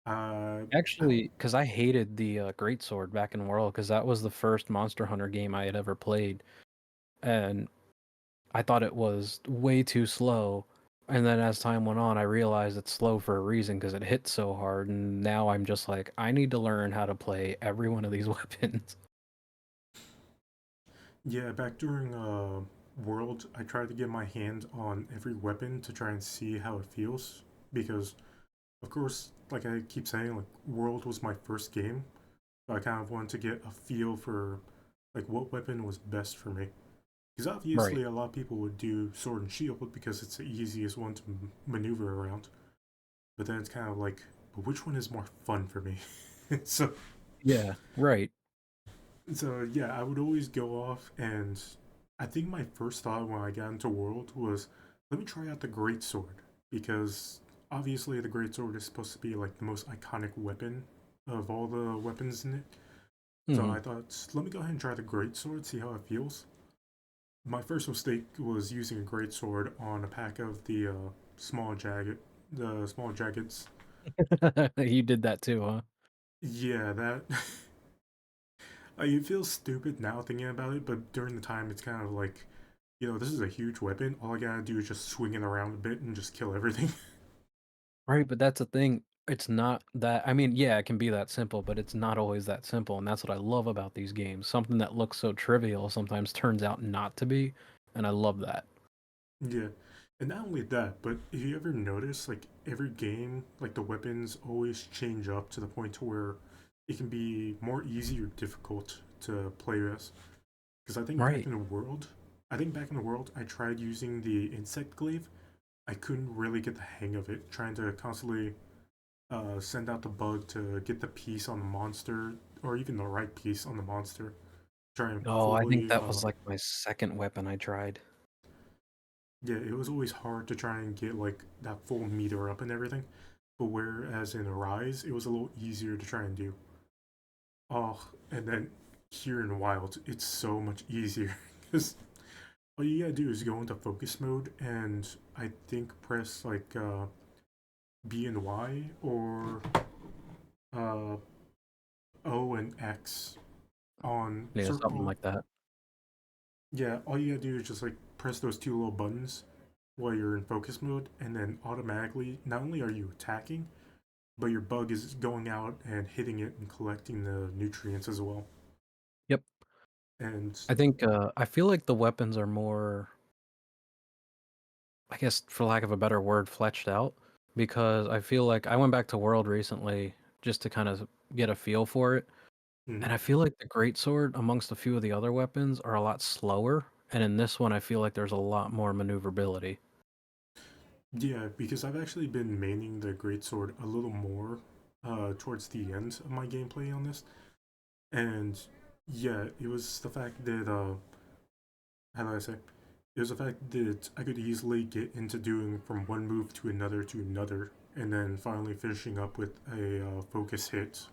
I don't. Actually, because I hated the Greatsword back in World, because that was the first Monster Hunter game I had ever played, and I thought it was way too slow. And then as time went on, I realized it's slow for a reason because it hits so hard. And now I'm just like, I need to learn how to play every one of these weapons. Yeah, back during World, I tried to get my hand on every weapon to try and see how it feels because, of course, like I keep saying, like World was my first game, so I kind of wanted to get a feel for like what weapon was best for me. Because Right. obviously, a lot of people would do sword and shield because it's the easiest one to maneuver around. But then it's kind of like, but which one is more fun for me? so, Yeah, right. so yeah, I would always go off, and I think my first thought when I got into World was, let me try out the Great Sword because obviously the greatsword is supposed to be like the most iconic weapon of all the weapons in it. So Hmm. I thought, let me go ahead and try the greatsword, see how it feels. My first mistake was using a greatsword on a pack of small jagged, the small jaggeds. You did that too, huh? Yeah, that. It feels stupid now thinking about it, but during the time, it's kind of like, this is a huge weapon. All I gotta do is just swing it around a bit and just kill everything. Right, but that's the thing. It's not that, I mean, yeah, it can be that simple, but it's not always that simple, and that's what I love about these games. Something that looks so trivial sometimes turns out not to be, and I love that. Yeah. And not only that, but if you ever notice, like every game, like the weapons always change up to the point to where it can be more easy or difficult to play as. Because Right. I think back in the world, I tried using the insect glaive. I couldn't really get the hang of it, trying to constantly send out the bug to get the piece on the monster, or even the right piece on the monster. Try and Oh, I think fully, that was like my second weapon I tried. yeah, it was always hard to try and get like that full meter up and everything. But whereas in Arise, it was a little easier to try and do. Oh, and then here in Wild, it's so much easier because all you gotta do is go into focus mode and I think press like B and Y or uh, O and X on Yeah, something circle. like that. Yeah, all you gotta do is just like press those two little buttons while you're in focus mode, and then automatically, not only are you attacking, but your bug is going out and hitting it and collecting the nutrients as well. Yep. And I think I feel like the weapons are more, I guess for lack of a better word, fletched out because I feel like I went back to World recently just to kind of get a feel for it. mm, And I feel like the greatsword amongst a few of the other weapons are a lot slower, and in this one I feel like there's a lot more maneuverability. yeah, because I've actually been maining the greatsword a little more towards the end of my gameplay on this, and yeah, it was the fact that how do I say? It was the fact that I could easily get into doing from one move to another, and then finally finishing up with a focus hit.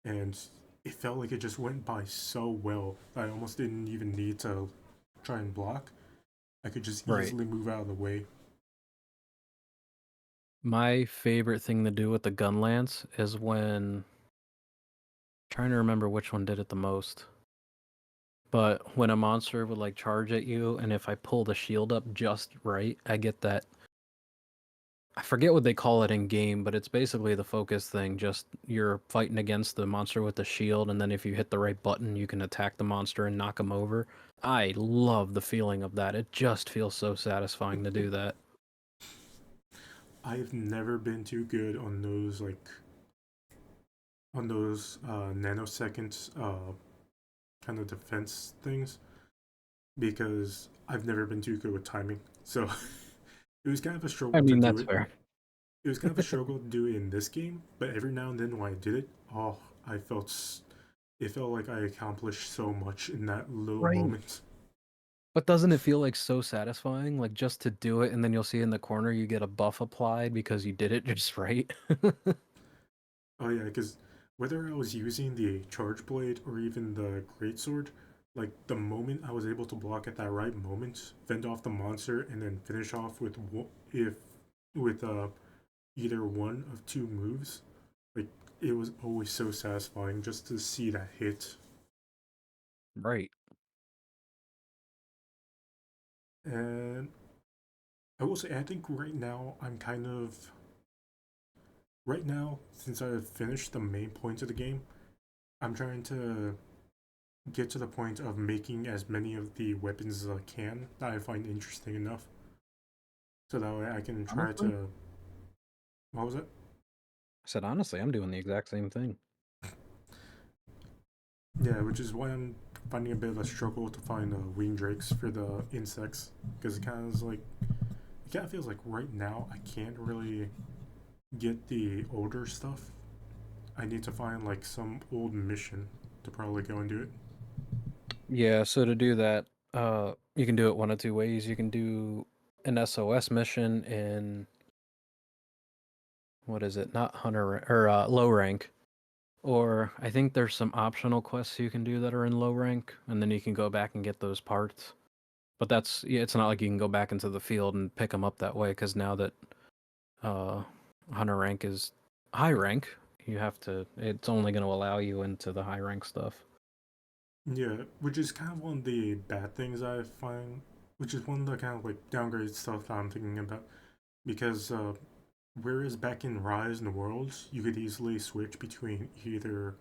And it felt like it just went by so well. I almost didn't even need to try and block. I could just Right. easily move out of the way. My favorite thing to do with the gun lance is when trying to remember which one did it the most. But when a monster would like charge at you, and if I pull the shield up just right, I get that. I forget what they call it in game, but it's basically the focus thing. Just you're fighting against the monster with the shield, and then if you hit the right button, you can attack the monster and knock him over. I love the feeling of that. It just feels so satisfying to do that. I've never been too good on those nanoseconds kind of defense things because I've never been too good with timing. So it was kind of a I struggle to mean, do that's it. fair. It was kind of a struggle to do it in this game, but every now and then when I did it, oh, it felt like I accomplished so much in that little Right. moment. But doesn't it feel like so satisfying? Like just to do it, and then you'll see in the corner you get a buff applied because you did it just right. Oh yeah, because whether I was using the charge blade or even the greatsword, like the moment I was able to block at that right moment, fend off the monster, and then finish off with if with either one of two moves, like it was always so satisfying just to see that hit. Right. And I will say, I think right now since I've finished the main points of the game, I'm trying to get to the point of making as many of the weapons as I can that I find interesting enough, so that way I can try Honestly, to. What was it? I said honestly, I'm doing the exact same thing. Yeah, which is why I'm finding a bit of a struggle to find wing drakes for the insects because it kind of feels like right now I can't really get the older stuff. I need to find like some old mission to probably go and do it. Yeah, so to do that, you can do it one of two ways. You can do an SOS mission in what is it? Not or low rank. Or I think there's some optional quests you can do that are in low rank, and then you can go back and get those parts. But that's yeah, it's not like you can go back into the field and pick them up that way because now that uh, hunter rank is high rank, you have to. It's only going to allow you into the high rank stuff. Yeah, which is kind of one of the bad things I find, which is one of the kind of like downgrade stuff that I'm thinking about. Because whereas back in Rise and Worlds, you could easily switch between either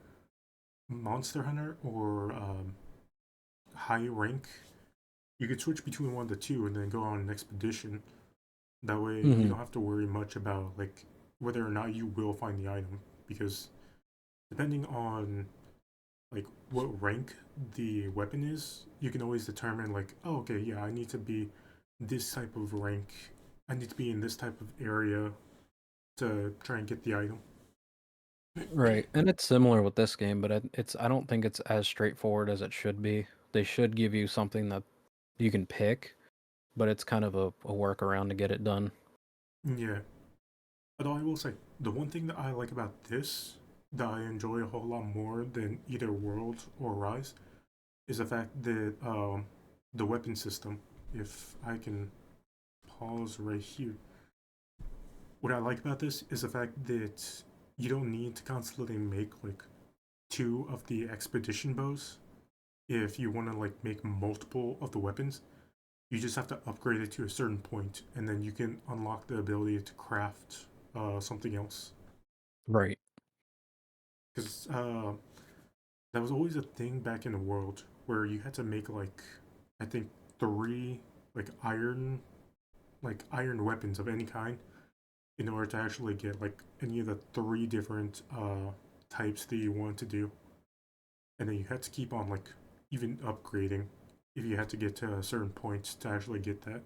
Monster Hunter or high rank. You could switch between one of the two and then go on an expedition. That way, you Hmm. don't have to worry much about like whether or not you will find the item, because depending on like what rank the weapon is, you can always determine like, oh, okay, yeah, I need to be this type of rank. I need to be in this type of area to try and get the item. Right, and it's similar with this game, but I don't think it's as straightforward as it should be. They should give you something that you can pick, but it's kind of a workaround to get it done. Yeah. Although I will say, the one thing that I like about this, that I enjoy a whole lot more than either World or Rise, is the fact that the weapon system, if I can pause right here, what I like about this is the fact that you don't need to constantly make like two of the expedition bows if you want to like make multiple of the weapons. You just have to upgrade it to a certain point, and then you can unlock the ability to craft something else. Right. Because that was always a thing back in the world where you had to make like, I think, three like iron weapons of any kind in order to actually get like any of the three different types that you wanted to do, and then you had to keep on like even upgrading if you had to get to a certain point to actually get that.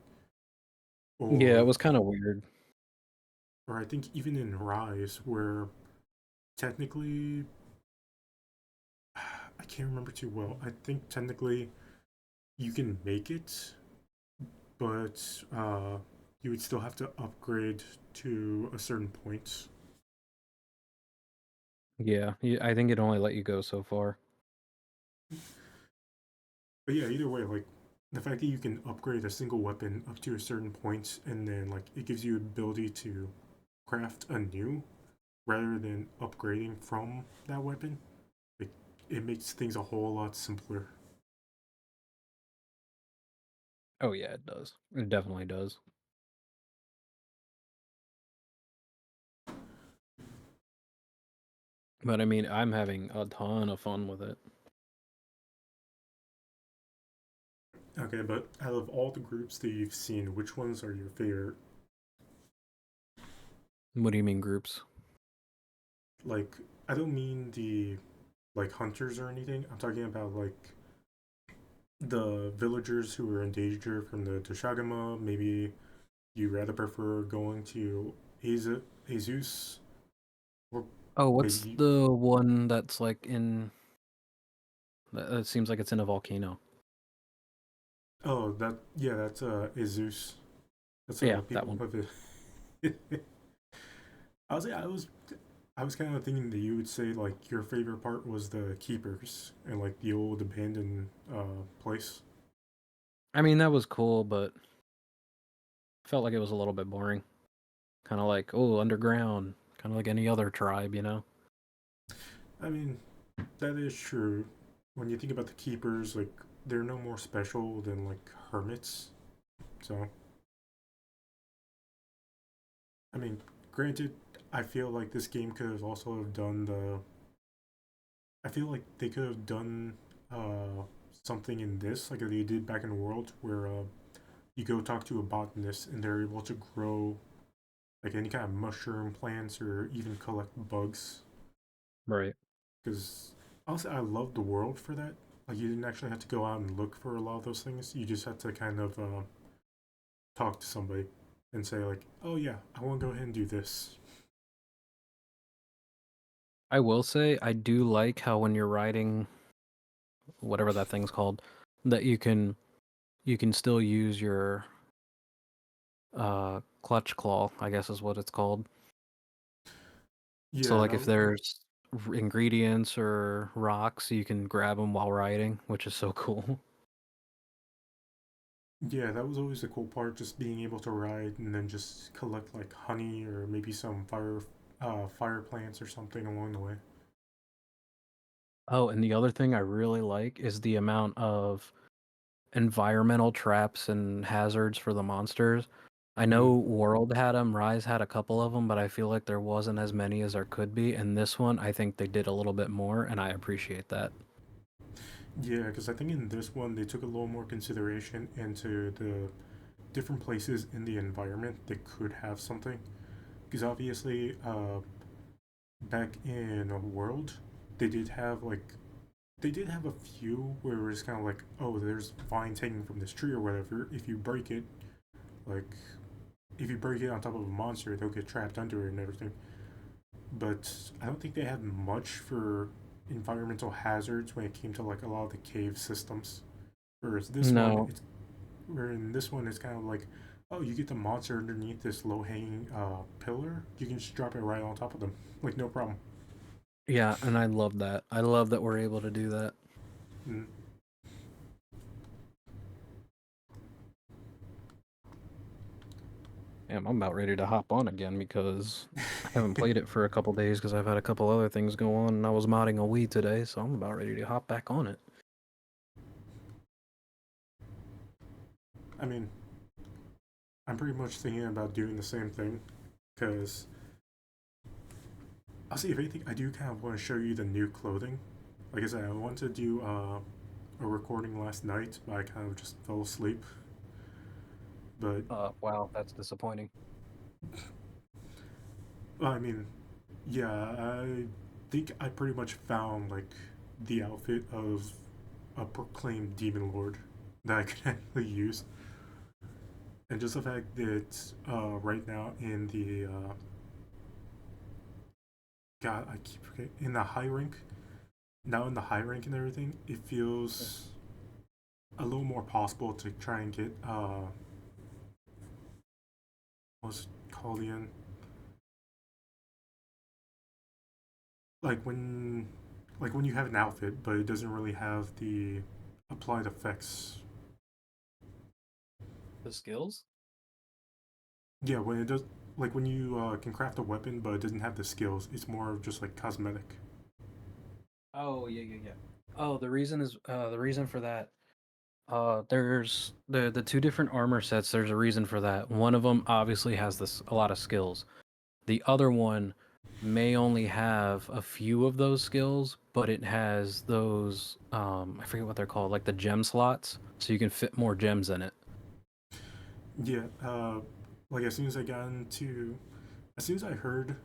Yeah, it Or was kind of weird. I think even in Rise, where technically I can't remember too well. I think technically you can make it, but you would still have to upgrade to a certain point. Yeah, I think it only let you go so far. But yeah, either way, like the fact that you can upgrade a single weapon up to a certain point, and then like it gives you ability to craft a new rather than upgrading from that weapon. Like it makes things a whole lot simpler. Oh yeah, it does. It definitely does. But I mean, I'm having a ton of fun with it. Okay, but out of all the groups that you've seen, which ones are your favorite? What do you mean groups? Like, I don't mean the like hunters or anything. I'm talking about like the villagers who are in danger from the Toshagama. Maybe you rather prefer going to Azus, or Oh, what's maybe the one that's like in? It seems like it's in a volcano. oh that yeah that's Azus. That's Yeah, that people one. of it. I was kind of thinking that you would say like your favorite part was the keepers and like the old abandoned place. I mean, that was cool, but felt like it was a little bit boring. Kind of like, oh, underground, kind of like any other tribe, you know? I mean, that is true. When you think about the keepers, like they're no more special than like hermits. So, I mean, granted, I feel like this game could have also have done the. I feel like they could have done uh something in this like they did back in the world where you go talk to a botanist and they're able to grow like any kind of mushroom plants or even collect bugs. Right. Because honestly, I love the world for that. Like you didn't actually have to go out and look for a lot of those things. You just had to kind of talk to somebody and say like, "Oh yeah, I want to go ahead and do this." I will say I do like how when you're riding whatever that thing's called, that you can still use your clutch claw, I guess is what it's called. So Yeah, like if there's ingredients or rocks, you can grab them while riding, which is so cool. yeah, that was always the cool part, just being able to ride and then just collect like honey or maybe some fire plants or something along the way. Oh, and the other thing I really like is the amount of environmental traps and hazards for the monsters. I Mm. know World had them, Rise had a couple of them, but I feel like there wasn't as many as there could be. And this one, I think they did a little bit more, and I appreciate that. Yeah, because I think in this one they took a little more consideration into the different places in the environment that could have something. Because obviously, back in a world, they did have like they did have a few where it's kind of like, oh, there's vines hanging from this tree or whatever. If you break it, like if you break it on top of a monster, they'll get trapped under it and everything. But I don't think they had much for environmental hazards when it came to like a lot of the cave systems. Whereas this one, No, it's where in this one it's kind of like, oh, you get the monster underneath this low hanging pillar, you can just drop it right on top of them, like no problem. yeah, and I love that. I love that we're able to do that. Mm. Damn, I'm about ready to hop on again because I haven't played it for a couple days because I've had a couple other things go on, and I was modding a Wii today, so I'm about ready to hop back on it. I mean, I'm pretty much thinking about doing the same thing because I'll see if anything. I do kind of want to show you the new clothing. Like I said, I wanted to do a recording last night, but I kind of just fell asleep. But Wow, that's disappointing. I mean, yeah, I think I pretty much found like the outfit of a proclaimed demon lord that I could actually use, and just the fact that right now in the God, I keep forgetting in the high rank. Now in the high rank and everything, it feels a little more possible to try and get what's it called again? Like when like when you have an outfit but it doesn't really have the applied effects. The skills? Yeah, when it does, like when you can craft a weapon but it doesn't have the skills, it's more of just like cosmetic. Oh, yeah, yeah, yeah. Oh, the reason for that. There's the two different armor sets. There's a reason for that. One of them obviously has this a lot of skills. The other one may only have a few of those skills, but it has those I forget what they're called, like the gem slots, so you can fit more gems in it. Yeah, like as soon as I heard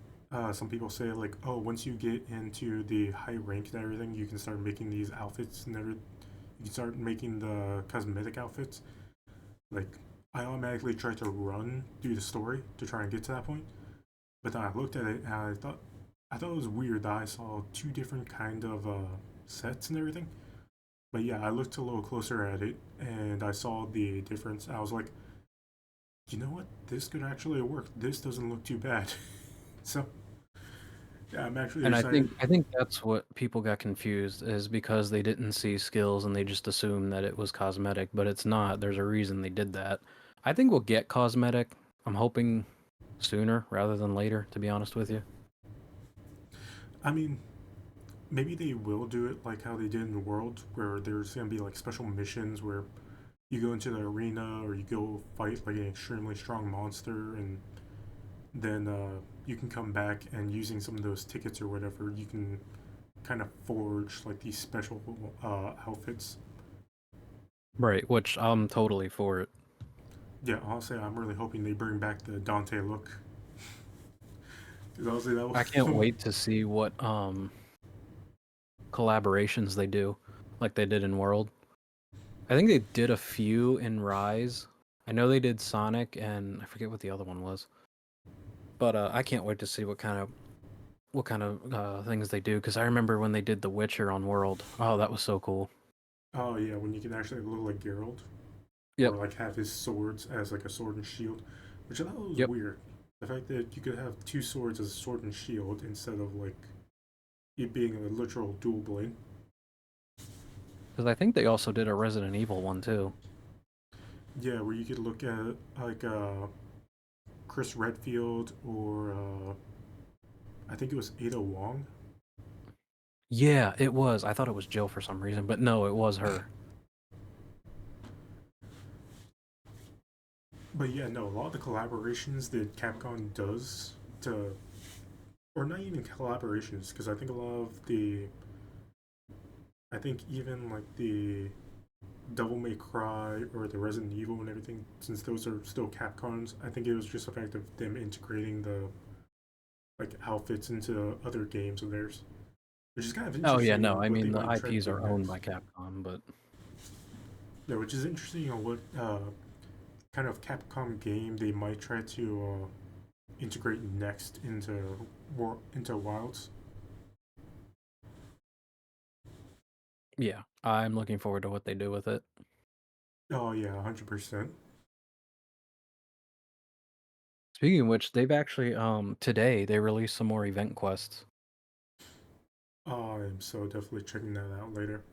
some people say like, oh, once you get into the high rank and everything, you can start making these outfits and everything. You can start making the cosmetic outfits. Like, I automatically tried to run through the story to try and get to that point, but then I looked at it and I thought it was weird that I saw two different kind of sets and everything. But yeah, I looked a little closer at it and I saw the difference. I was like, you know what? This could actually work. This doesn't look too bad. So yeah, I'm actually And excited. I think that's what people got confused is because they didn't see skills and they just assumed that it was cosmetic, but it's not. There's a reason they did that. I think we'll get cosmetic. I'm hoping sooner rather than later, to be honest with you. I mean, maybe they will do it like how they did in the world, where there's gonna be like special missions where you go into the arena or you go fight like an extremely strong monster, and then you can come back and using some of those tickets or whatever, you can kind of forge like these special outfits. Right, which I'm totally for it. Yeah, honestly, I'm really hoping they bring back the Dante look. Because honestly, that I can't was wait to see what collaborations they do, like they did in World. I think they did a few in Rise. I know they did Sonic and I forget what the other one was. But I can't wait to see what kind of things they do because I remember when they did The Witcher on World. Oh, that was so cool. oh yeah, when you can actually look like Geralt Yep. or like have his swords as like a sword and shield, which I thought was Yep. weird. The fact that you could have two swords as a sword and shield instead of like it being a literal dual blade. Because I think they also did a Resident Evil one too. Yeah, where you could look at like Chris Redfield or I think it was Ada Wong. Yeah, it was. I thought it was Jill for some reason, but no, it was her. But yeah, no, a lot of the collaborations that Capcom does to, or not even collaborations, because I think a lot of the, I think even like the Devil May Cry or the Resident Evil and everything, since those are still Capcoms, I think it was just the fact of them integrating the like outfits into other games of theirs, which is kind of Oh yeah, interesting no, on I what they mean the might try to IPs do are owned next. by Capcom, but Yeah, which is interesting on what kind of Capcom game they might try to integrate next into Wilds. yeah, I'm looking forward to what they do with it. Oh yeah, 100%. Speaking of which, they've actually today they released some more event quests. Oh, I'm so definitely checking that out later.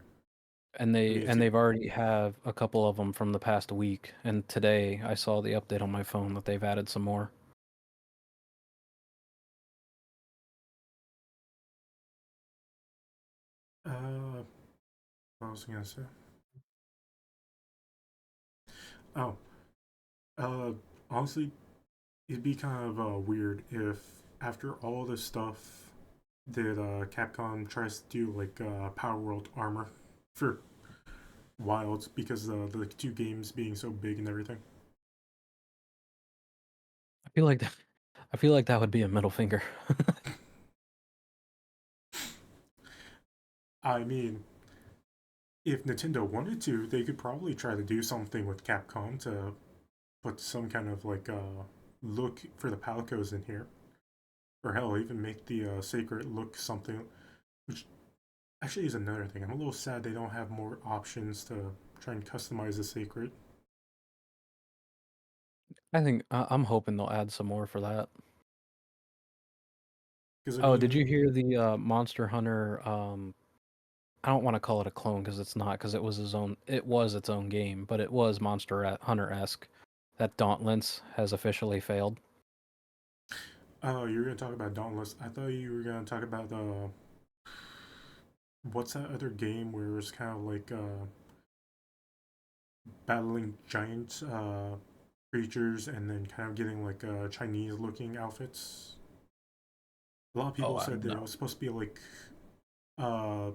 And I they mean, and they've already have a couple of them from the past week. And today I saw the update on my phone that they've added some more. what was I gonna say? Oh, uh, honestly, it'd be kind of weird if after all this stuff that Capcom tries to do like Power World armor for Wilds because the two games being so big and everything. I feel like that, I feel like that would be a middle finger. I mean, if Nintendo wanted to, they could probably try to do something with Capcom to put some kind of like look for the Palicos in here, or hell, even make the Sacred look something. Which actually is another thing. I'm a little sad they don't have more options to try and customize the Sacred. I think I'm hoping they'll add some more for that. Because I Oh, did mean, you hear the Monster Hunter? I don't want to call it a clone because it's not, because it was his own. It was its own game, but it was Monster Hunter-esque. That Dauntless has officially failed. oh, you were gonna talk about Dauntless. I thought you were gonna talk about what's that other game where it was kind of like battling giant creatures and then kind of getting like Chinese looking outfits. A lot of Oh, people I said don't that it know. was supposed to be like a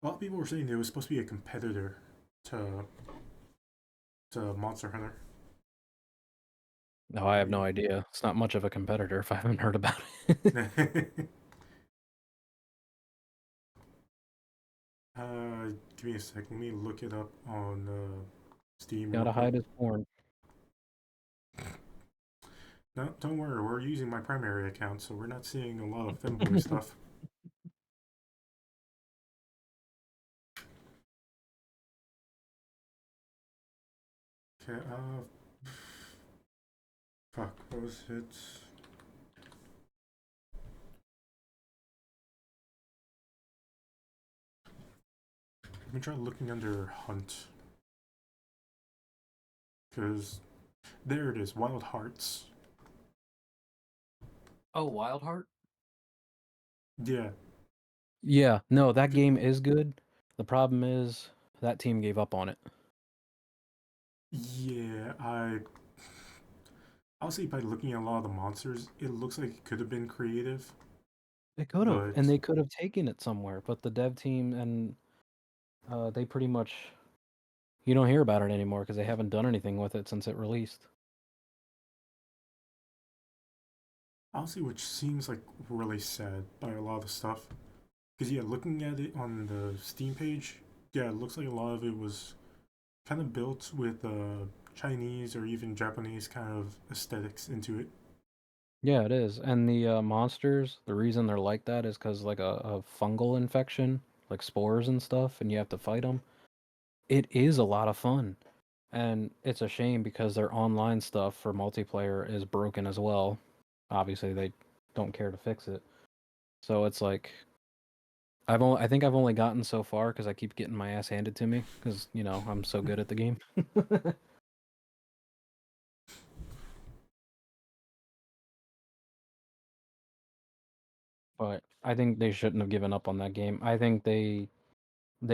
lot of people were saying that it was supposed to be a competitor to Monster Hunter. No, I have no I idea. It's not much of a competitor if I haven't heard about it. mean, give me a sec. Let me look it up on Steam real Gotta quick. hide his porn. No, don't worry. We're using my primary account, so we're not seeing a lot of femboy stuff. Okay. Fuck. What was it? Let me try looking under Hunt, because there it is. Wild Hearts. Oh, Wild Heart? Yeah. Yeah, no, that game is good. The problem is that team gave up on it. Yeah. I'll say by looking at a lot of the monsters, it looks like it could have been creative, They could have, and but they could have taken it somewhere, but the dev team and they pretty much you don't hear about it anymore because they haven't done anything with it since it released. honestly, which seems like really sad by a lot of the stuff. Because yeah, looking at it on the Steam page, yeah, it looks like a lot of it was kind of built with Chinese or even Japanese kind of aesthetics into it. Yeah, it is. And the monsters, the reason they're like that is because like a fungal infection, like spores and stuff, and you have to fight them. It is a lot of fun. And it's a shame because their online stuff for multiplayer is broken as well. Obviously, they don't care to fix it. So it's like I think I've only gotten so far because I keep getting my ass handed to me because I'm so good at the game. But I think they shouldn't have given up on that game. I think they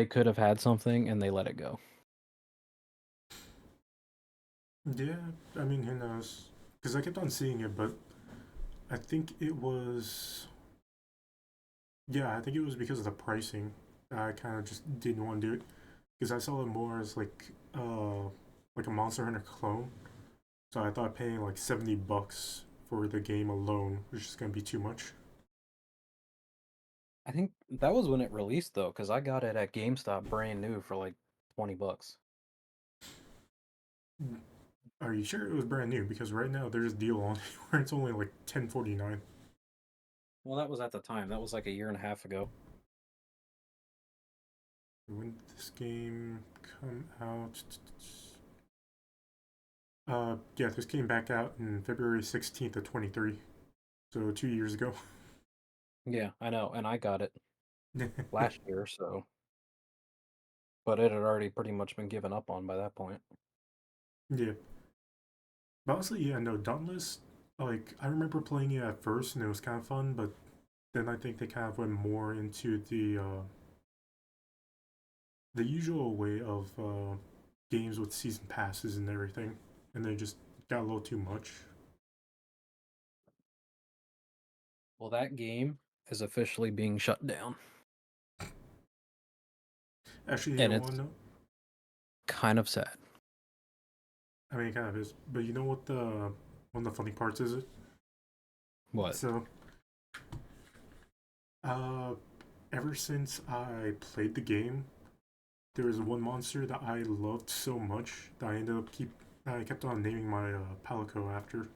could have had something and they let it go. Yeah, I mean, who knows? Because I kept on seeing it, but I think it was. Yeah, I think it was because of the pricing. I kind of just didn't want to do it because I saw it more as like a Monster Hunter clone. So I thought paying like $70 for the game alone was just gonna be too much. I think that was when it released though, because I got it at GameStop brand new for like $20. Are you sure it was brand new? Because right now there's a deal on it where it's only like 10.49. Well, that was at the time. That was like a year and a half ago. When did this game come out? Yeah, this came back out in February 16th of 23. So 2 years ago. Yeah, I know, and I got it last year, so but it had already pretty much been given up on by that point. Yeah. But honestly, yeah, no, Dauntless, like, I remember playing it at first and it was kind of fun, but then I think they kind of went more into the usual way of games with season passes and everything, and they just got a little too much. Well, that game is officially being shut down, Actually, yeah, and well, it's no, kind of sad. I mean, it kind of is. But you know what one of the funny parts is? It What? so, uh, ever since I played the game, there was one monster that I loved so much that I kept on naming my Palico after,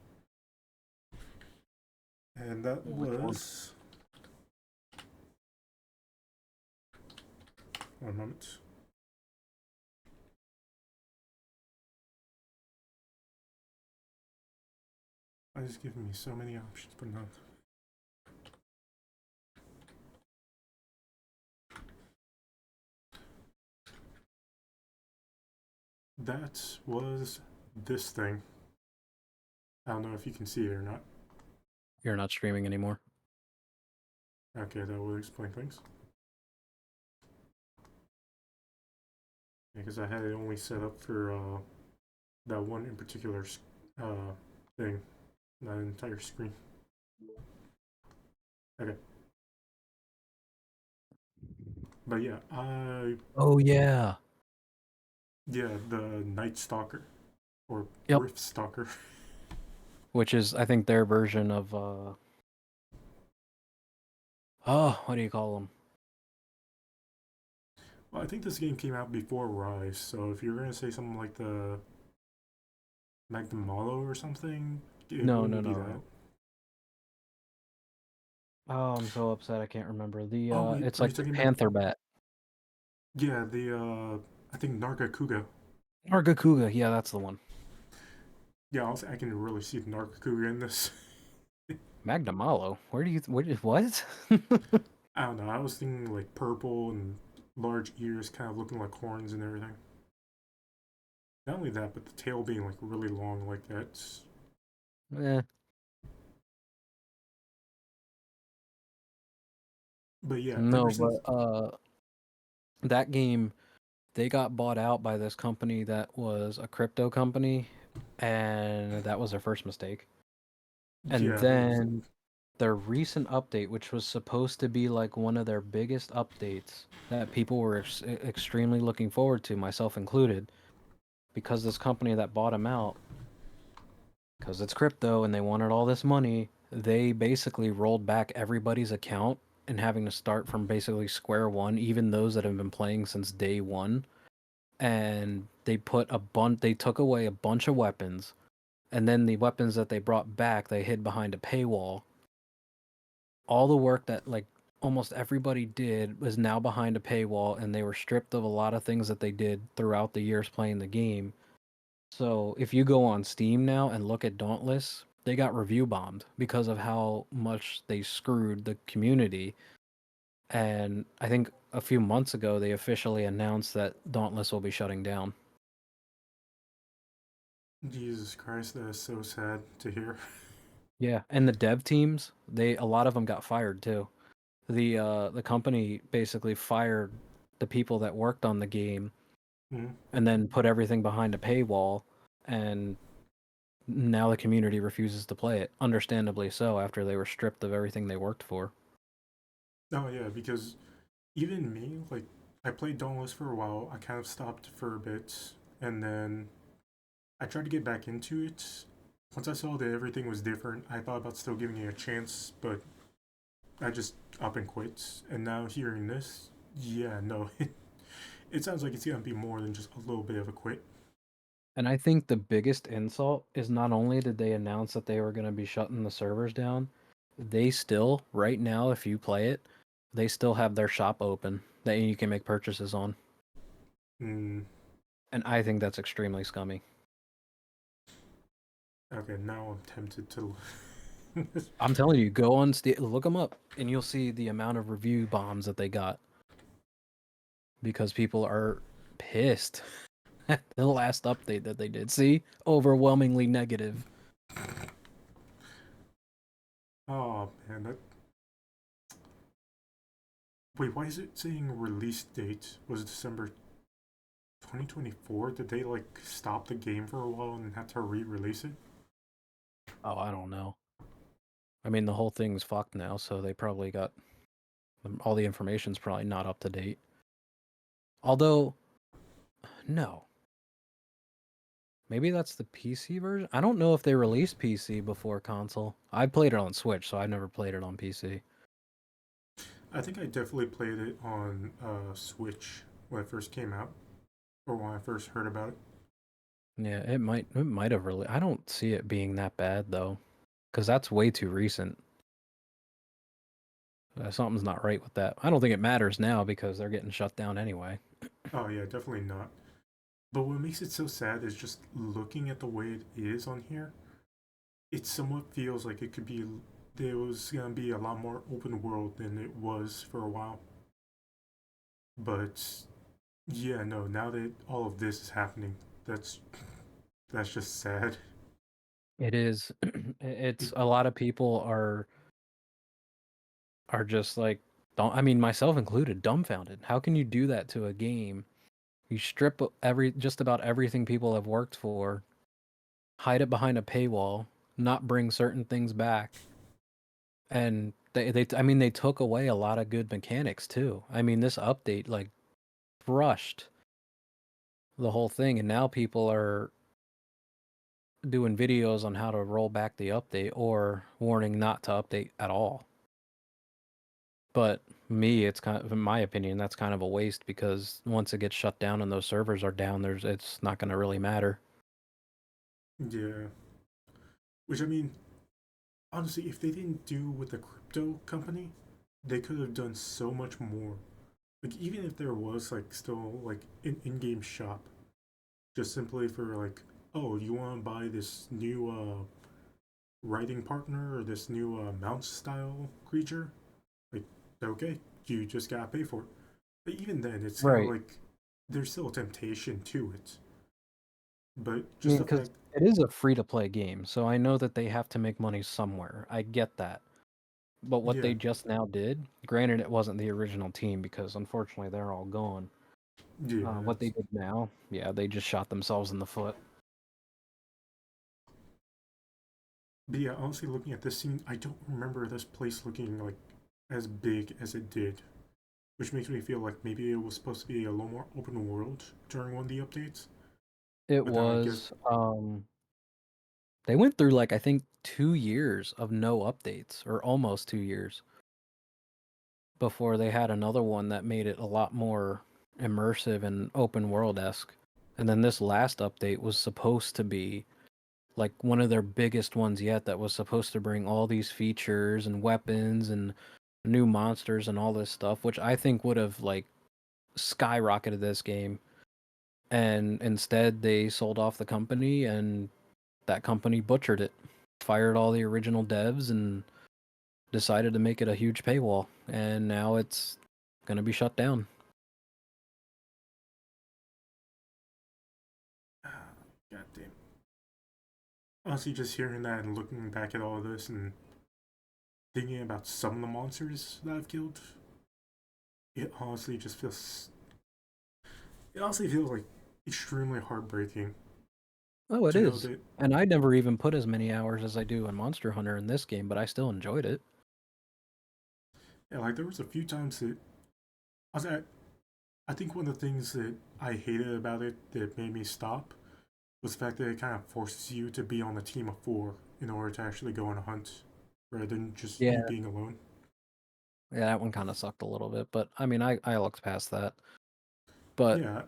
and that Which one? was 1 moment. I just giving me so many options, but not. That was this thing. I don't know if you can see it or not. You're not streaming anymore. Okay, that will explain things. Because I had it only set up for that one in particular uh, thing, not an entire screen. Okay, but yeah, Oh yeah. yeah, the Night Stalker or Yep. Rift Stalker. Which is, I think, their version of oh, what do you call them? Well, I think this game came out before Rise, so if you're gonna say something like the Magnum Malo or something, it No, no, wouldn't be no, that. no. Oh, I'm so upset. I can't remember the. Oh wait, It's are you like the talking about? Panther Bat. Yeah, the I think Nargacuga. Nargacuga. Yeah, that's the one. Yeah, also, I can really see the Nargacuga in this. Magnamalo. What? I don't know. I was thinking like purple and large ears, kind of looking like horns and everything. Not only that, but the tail being like really long like that. Eh. But yeah, ever No, but since that game, they got bought out by this company that was a crypto company, and that was their first mistake. And yeah, that was then their recent update, which was supposed to be like one of their biggest updates that people were extremely looking forward to, myself included, because this company that bought them out, because it's crypto and they wanted all this money, they basically rolled back everybody's account and having to start from basically square one, even those that have been playing since day one. And they took away a bunch of weapons, and then the weapons that they brought back, they hid behind a paywall. All the work that like almost everybody did was now behind a paywall, and they were stripped of a lot of things that they did throughout the years playing the game. So if you go on Steam now and look at Dauntless, they got review bombed because of how much they screwed the community. And I think a few months ago they officially announced that Dauntless will be shutting down. Jesus Christ, that is so sad to hear. Yeah, and the dev teams, a lot of them got fired too. The company basically fired the people that worked on the game Mhm. and then put everything behind a paywall, and now the community refuses to play it. Understandably so, after they were stripped of everything they worked for. Oh yeah, because even me, like, I played Dauntless for a while. I kind of stopped for a bit, and then I tried to get back into it. Once I saw that everything was different, I thought about still giving it a chance, but I just up and quit. And now hearing this, yeah, no, it sounds like it's gonna be more than just a little bit of a quit. And I think the biggest insult is not only did they announce that they were going to be shutting the servers down, they still, right now, if you play it, they still have their shop open that you can make purchases on. Mm, And I think that's extremely scummy. okay, now I'm tempted to. I'm telling you, go on Steam, look them up, and you'll see the amount of review bombs that they got because people are pissed. The last update that they did, see, overwhelmingly negative. Oh man, that. Wait, why is it saying release date was December 2024? Did they like stop the game for a while and had to re-release it? Oh, I don't know. I mean, the whole thing's fucked now, so they probably got all the information's probably not up to date. Although, no. Maybe that's the PC version? I don't know if they released PC before console. I played it on Switch, so I never played it on PC. I think I definitely played it on Switch when it first came out, or when I first heard about it. Yeah, it might have really. I don't see it being that bad though, because that's way too recent. Something's not right with that. I don't think it matters now because they're getting shut down anyway. Oh yeah, definitely not. But what makes it so sad is just looking at the way it is on here. It somewhat feels like it could be. There was gonna be a lot more open world than it was for a while. But yeah, no. Now that all of this is happening, that's just sad. It is. It, It's a lot of people are just like, don't. I mean, myself included, dumbfounded. How can you do that to a game? You strip just about everything people have worked for, hide it behind a paywall, not bring certain things back, and I mean, they took away a lot of good mechanics too. I mean, this update like brushed the whole thing, and now people are doing videos on how to roll back the update or warning not to update at all. But me, it's kind of, in my opinion, that's kind of a waste because once it gets shut down and those servers are down, it's not going to really matter. yeah. Which I mean, honestly, if they didn't do with the crypto company, they could have done so much more. Like even if there was like still like an in-game shop, just simply for like, oh, you want to buy this new riding partner or this new mount style creature? Like, okay, you just gotta pay for it. But even then, it's kind of Right. like there's still a temptation to it. But I just mean, the because fact, it is a free to play game, so I know that they have to make money somewhere. I get that. But what yeah, they just now did, granted, it wasn't the original team because unfortunately they're all gone. yeah, What they did now, yeah, they just shot themselves in the foot. but yeah, honestly, looking at this scene, I don't remember this place looking like as big as it did, which makes me feel like maybe it was supposed to be a little more open world during one of the updates. It But then I guess, was, they went through like I think 2 years of no updates, or almost 2 years, before they had another one that made it a lot more immersive and open world esque. And then this last update was supposed to be like one of their biggest ones yet that was supposed to bring all these features and weapons and new monsters and all this stuff, which I think would have like skyrocketed this game. and instead they sold off the company, and that company butchered it, fired all the original devs, and decided to make it a huge paywall, and now it's gonna be shut down. God damn. Honestly, just hearing that and looking back at all of this and thinking about some of the monsters that I've killed, it honestly just feels. It honestly feels like extremely heartbreaking Oh, it to know is. that. And I never even put as many hours as I do in Monster Hunter in this game, but I still enjoyed it. Yeah, like there was a few times that I was at. I think one of the things that I hated about it that made me stop was the fact that it kind of forces you to be on a team of four in order to actually go on a hunt, rather than just you Yeah, being alone. yeah, that one kind of sucked a little bit, but I mean, I looked past that. But Yeah,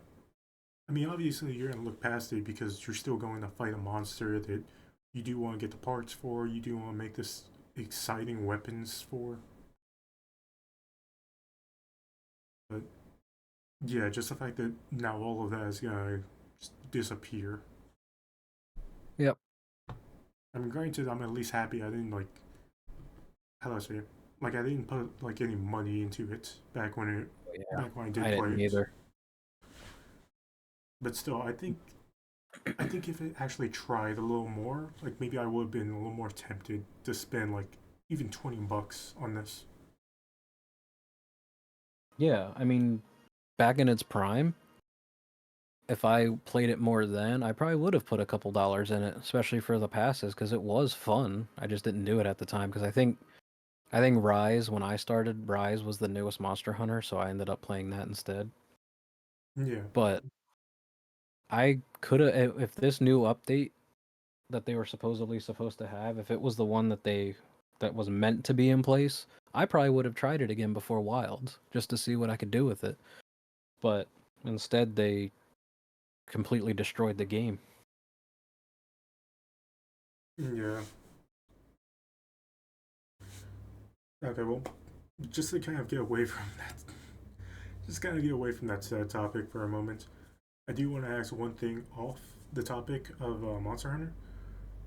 I mean, obviously you're gonna look past it because you're still going to fight a monster that you do want to get the parts for. You do want to make this exciting weapons for. But yeah, just the fact that now all of that is gonna just disappear. yep, I mean, granted, I'm at least happy I didn't like. How do I say it? Like I didn't put like any money into it yeah, back when I I did play didn't it. either. But still, I think if it actually tried a little more, like maybe I would have been a little more tempted to spend like even $20 on this. Yeah, I mean, back in its prime, if I played it more then, I probably would have put a couple dollars in it, especially for the passes, because it was fun. I just didn't do it at the time because I think Rise, when I started, Rise was the newest Monster Hunter, so I ended up playing that instead. Yeah, But I could have, if this new update that they were supposed to have, if it was the one that was meant to be in place, I probably would have tried it again before Wilds just to see what I could do with it. But instead, they completely destroyed the game. yeah. Okay, well, just to kind of get away from that, just kind of get away from that sad topic for a moment. I do want to ask one thing off the topic of Monster Hunter,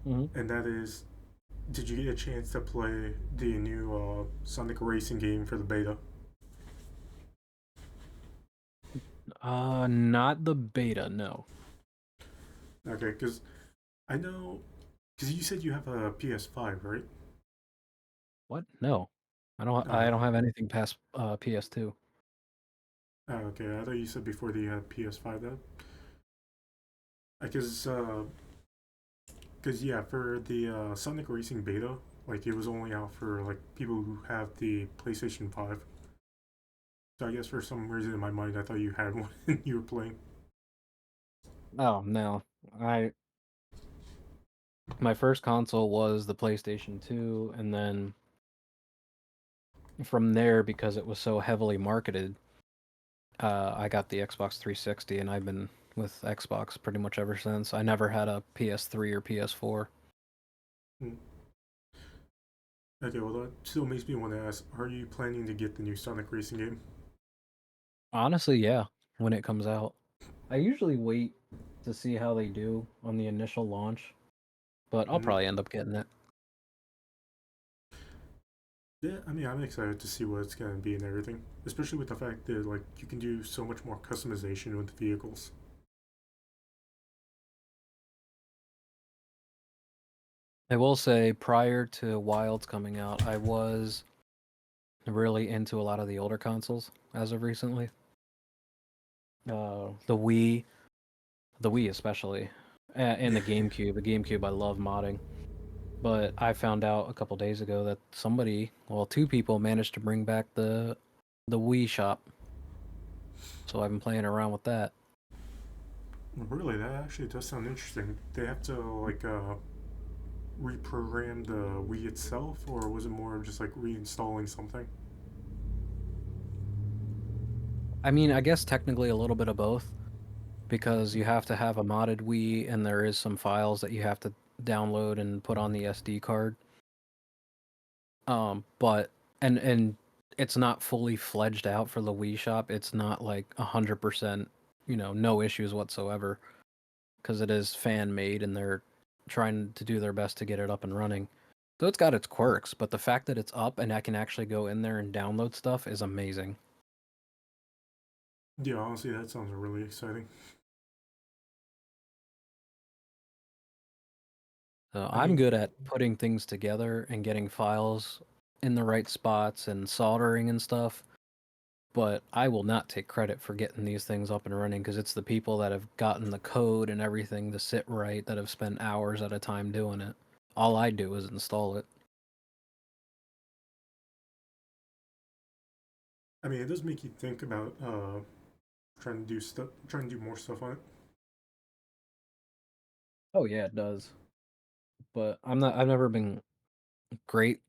Hmm. and that is, did you get a chance to play the new Sonic Racing game for the beta? Not the beta, no. Okay, because I know, because you said you have a PS5, right? What? No, I don't. I Oh, don't have anything past PS2. okay. I thought you said before that you had PS5 though. Because yeah, for the Sonic Racing beta, like it was only out for like people who have the PlayStation 5. So I guess for some reason in my mind, I thought you had one and you were playing. Oh no, I my first console was the PlayStation 2, and then from there, because it was so heavily marketed, I got the Xbox 360, and I've been with Xbox pretty much ever since. I never had a PS3 or PS4. Hmm. Okay, well that still makes me want to ask: are you planning to get the new Sonic Racing game? Honestly, yeah, when it comes out. I usually wait to see how they do on the initial launch, but I'll Hmm. probably end up getting it. Yeah, I mean I'm excited to see what it's gonna be and everything, especially with the fact that like you can do so much more customization with the vehicles. I will say, prior to Wilds coming out, I was really into a lot of the older consoles as of recently. The Wii, the Wii especially, and Yeah. the GameCube. The GameCube, I love modding. But I found out a couple days ago that two people managed to bring back the Wii shop. So I've been playing around with that. Really, that actually does sound interesting. They have to like reprogram the Wii itself, or was it more of just like reinstalling something? I mean, I guess technically a little bit of both, because you have to have a modded Wii, and there is some files that you have to download and put on the SD card. But and it's not fully fledged out for the Wii shop. It's not like 100%. no issues whatsoever because it is fan made and they're trying to do their best to get it up and running. So it's got its quirks, but the fact that it's up and I can actually go in there and download stuff is amazing. Yeah, honestly, that sounds really exciting. So I I'm mean, good at putting things together and getting files in the right spots and soldering and stuff, but I will not take credit for getting these things up and running because it's the people that have gotten the code and everything to sit right that have spent hours at a time doing it. All I do is install it. I mean, it does make you think about trying to do more stuff on it. Oh yeah, it does. But I've never been great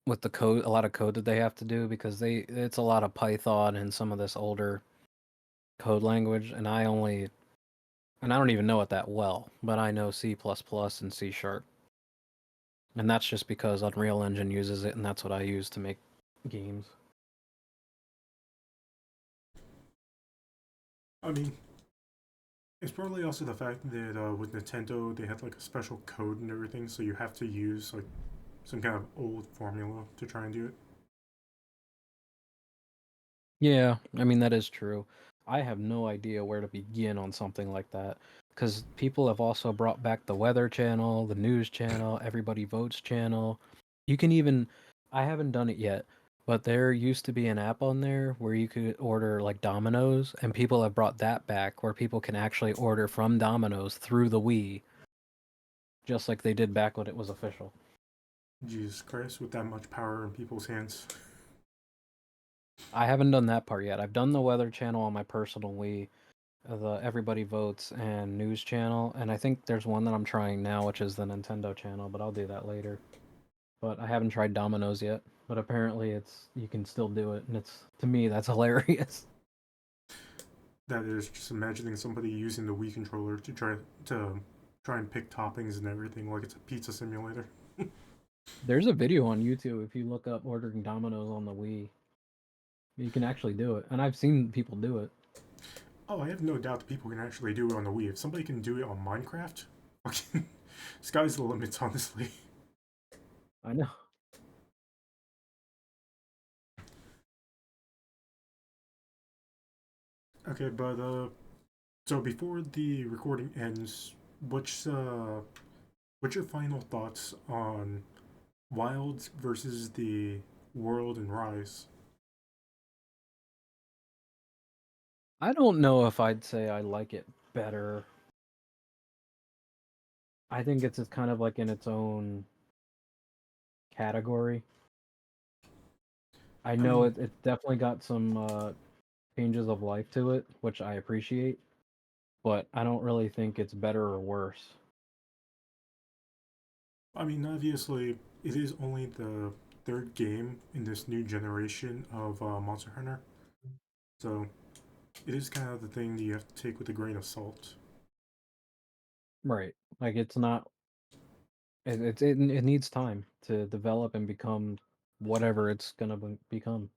with the code, a lot of code that they have to do because it's a lot of Python and some of this older code language and I don't even know it that well, but I know C++ and C Sharp. And that's just because Unreal Engine uses it and that's what I use to make games. I mean, it's probably also the fact that with Nintendo they had like a special code and everything, so you have to use like some kind of old formula to try and do it. Yeah, I mean that is true. I have no idea where to begin on something like that because people have also brought back the Weather Channel, the News Channel, Everybody Votes Channel. You can even, I haven't done it yet, but there used to be an app on there where you could order like Domino's, and people have brought that back where people can actually order from Domino's through the Wii, just like they did back when it was official. Jesus Christ, with that much power in people's hands. I haven't done that part yet. I've done the Weather Channel on my personal Wii, the Everybody Votes and News Channel, and I think there's one that I'm trying now, which is the Nintendo Channel, but I'll do that later. But I haven't tried Domino's yet. But apparently, it's you can still do it, and it's to me that's hilarious. That is just imagining somebody using the Wii controller to try and pick toppings and everything like it's a pizza simulator. There's a video on YouTube if you look up ordering Domino's on the Wii. You can actually do it, and I've seen people do it. Oh, I have no doubt that people can actually do it on the Wii. If somebody can do it on Minecraft, fucking sky's the limits, honestly. I know. Okay, but so before the recording ends, what's your final thoughts on Wilds versus the World and Rise? I don't know if I'd say I like it better. I think it's just kind of like in its own category. I I know mean, it definitely got some changes of life to it, which I appreciate, but I don't really think it's better or worse. obviously, it is only the third game in this new generation of Monster Hunter, so it is kind of the thing that you have to take with a grain of salt. Right. Like it's not it needs time to develop and become whatever it's gonna become.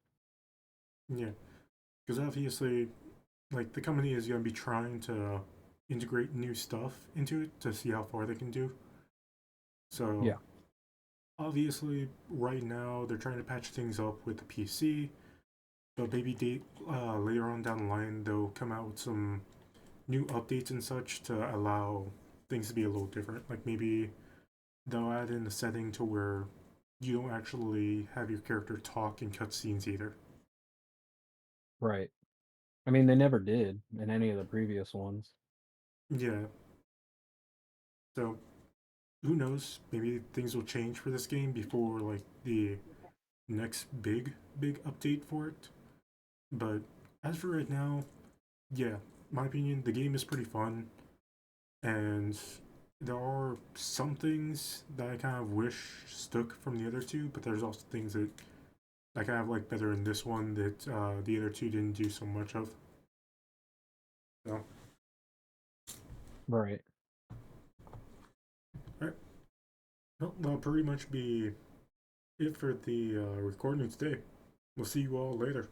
Yeah, because obviously, like the company is going to be trying to integrate new stuff into it to see how far they can do. So Yeah. obviously, right now they're trying to patch things up with the PC, but maybe later on down the line they'll come out with some new updates and such to allow things to be a little different. Like maybe they'll add in a setting to where you don't actually have your character talk in cutscenes either. Right. I mean, they never did in any of the previous ones. Yeah, so who knows? Maybe things will change for this game before like the next big update for it. But as for right now, yeah, my opinion, the game is pretty fun, and there are some things that I kind of wish stuck from the other two, but there's also things that I kind of like better in this one that the other two didn't do so much of. So, Right. alright, well, that'll pretty much be it for the recording today. We'll see you all later.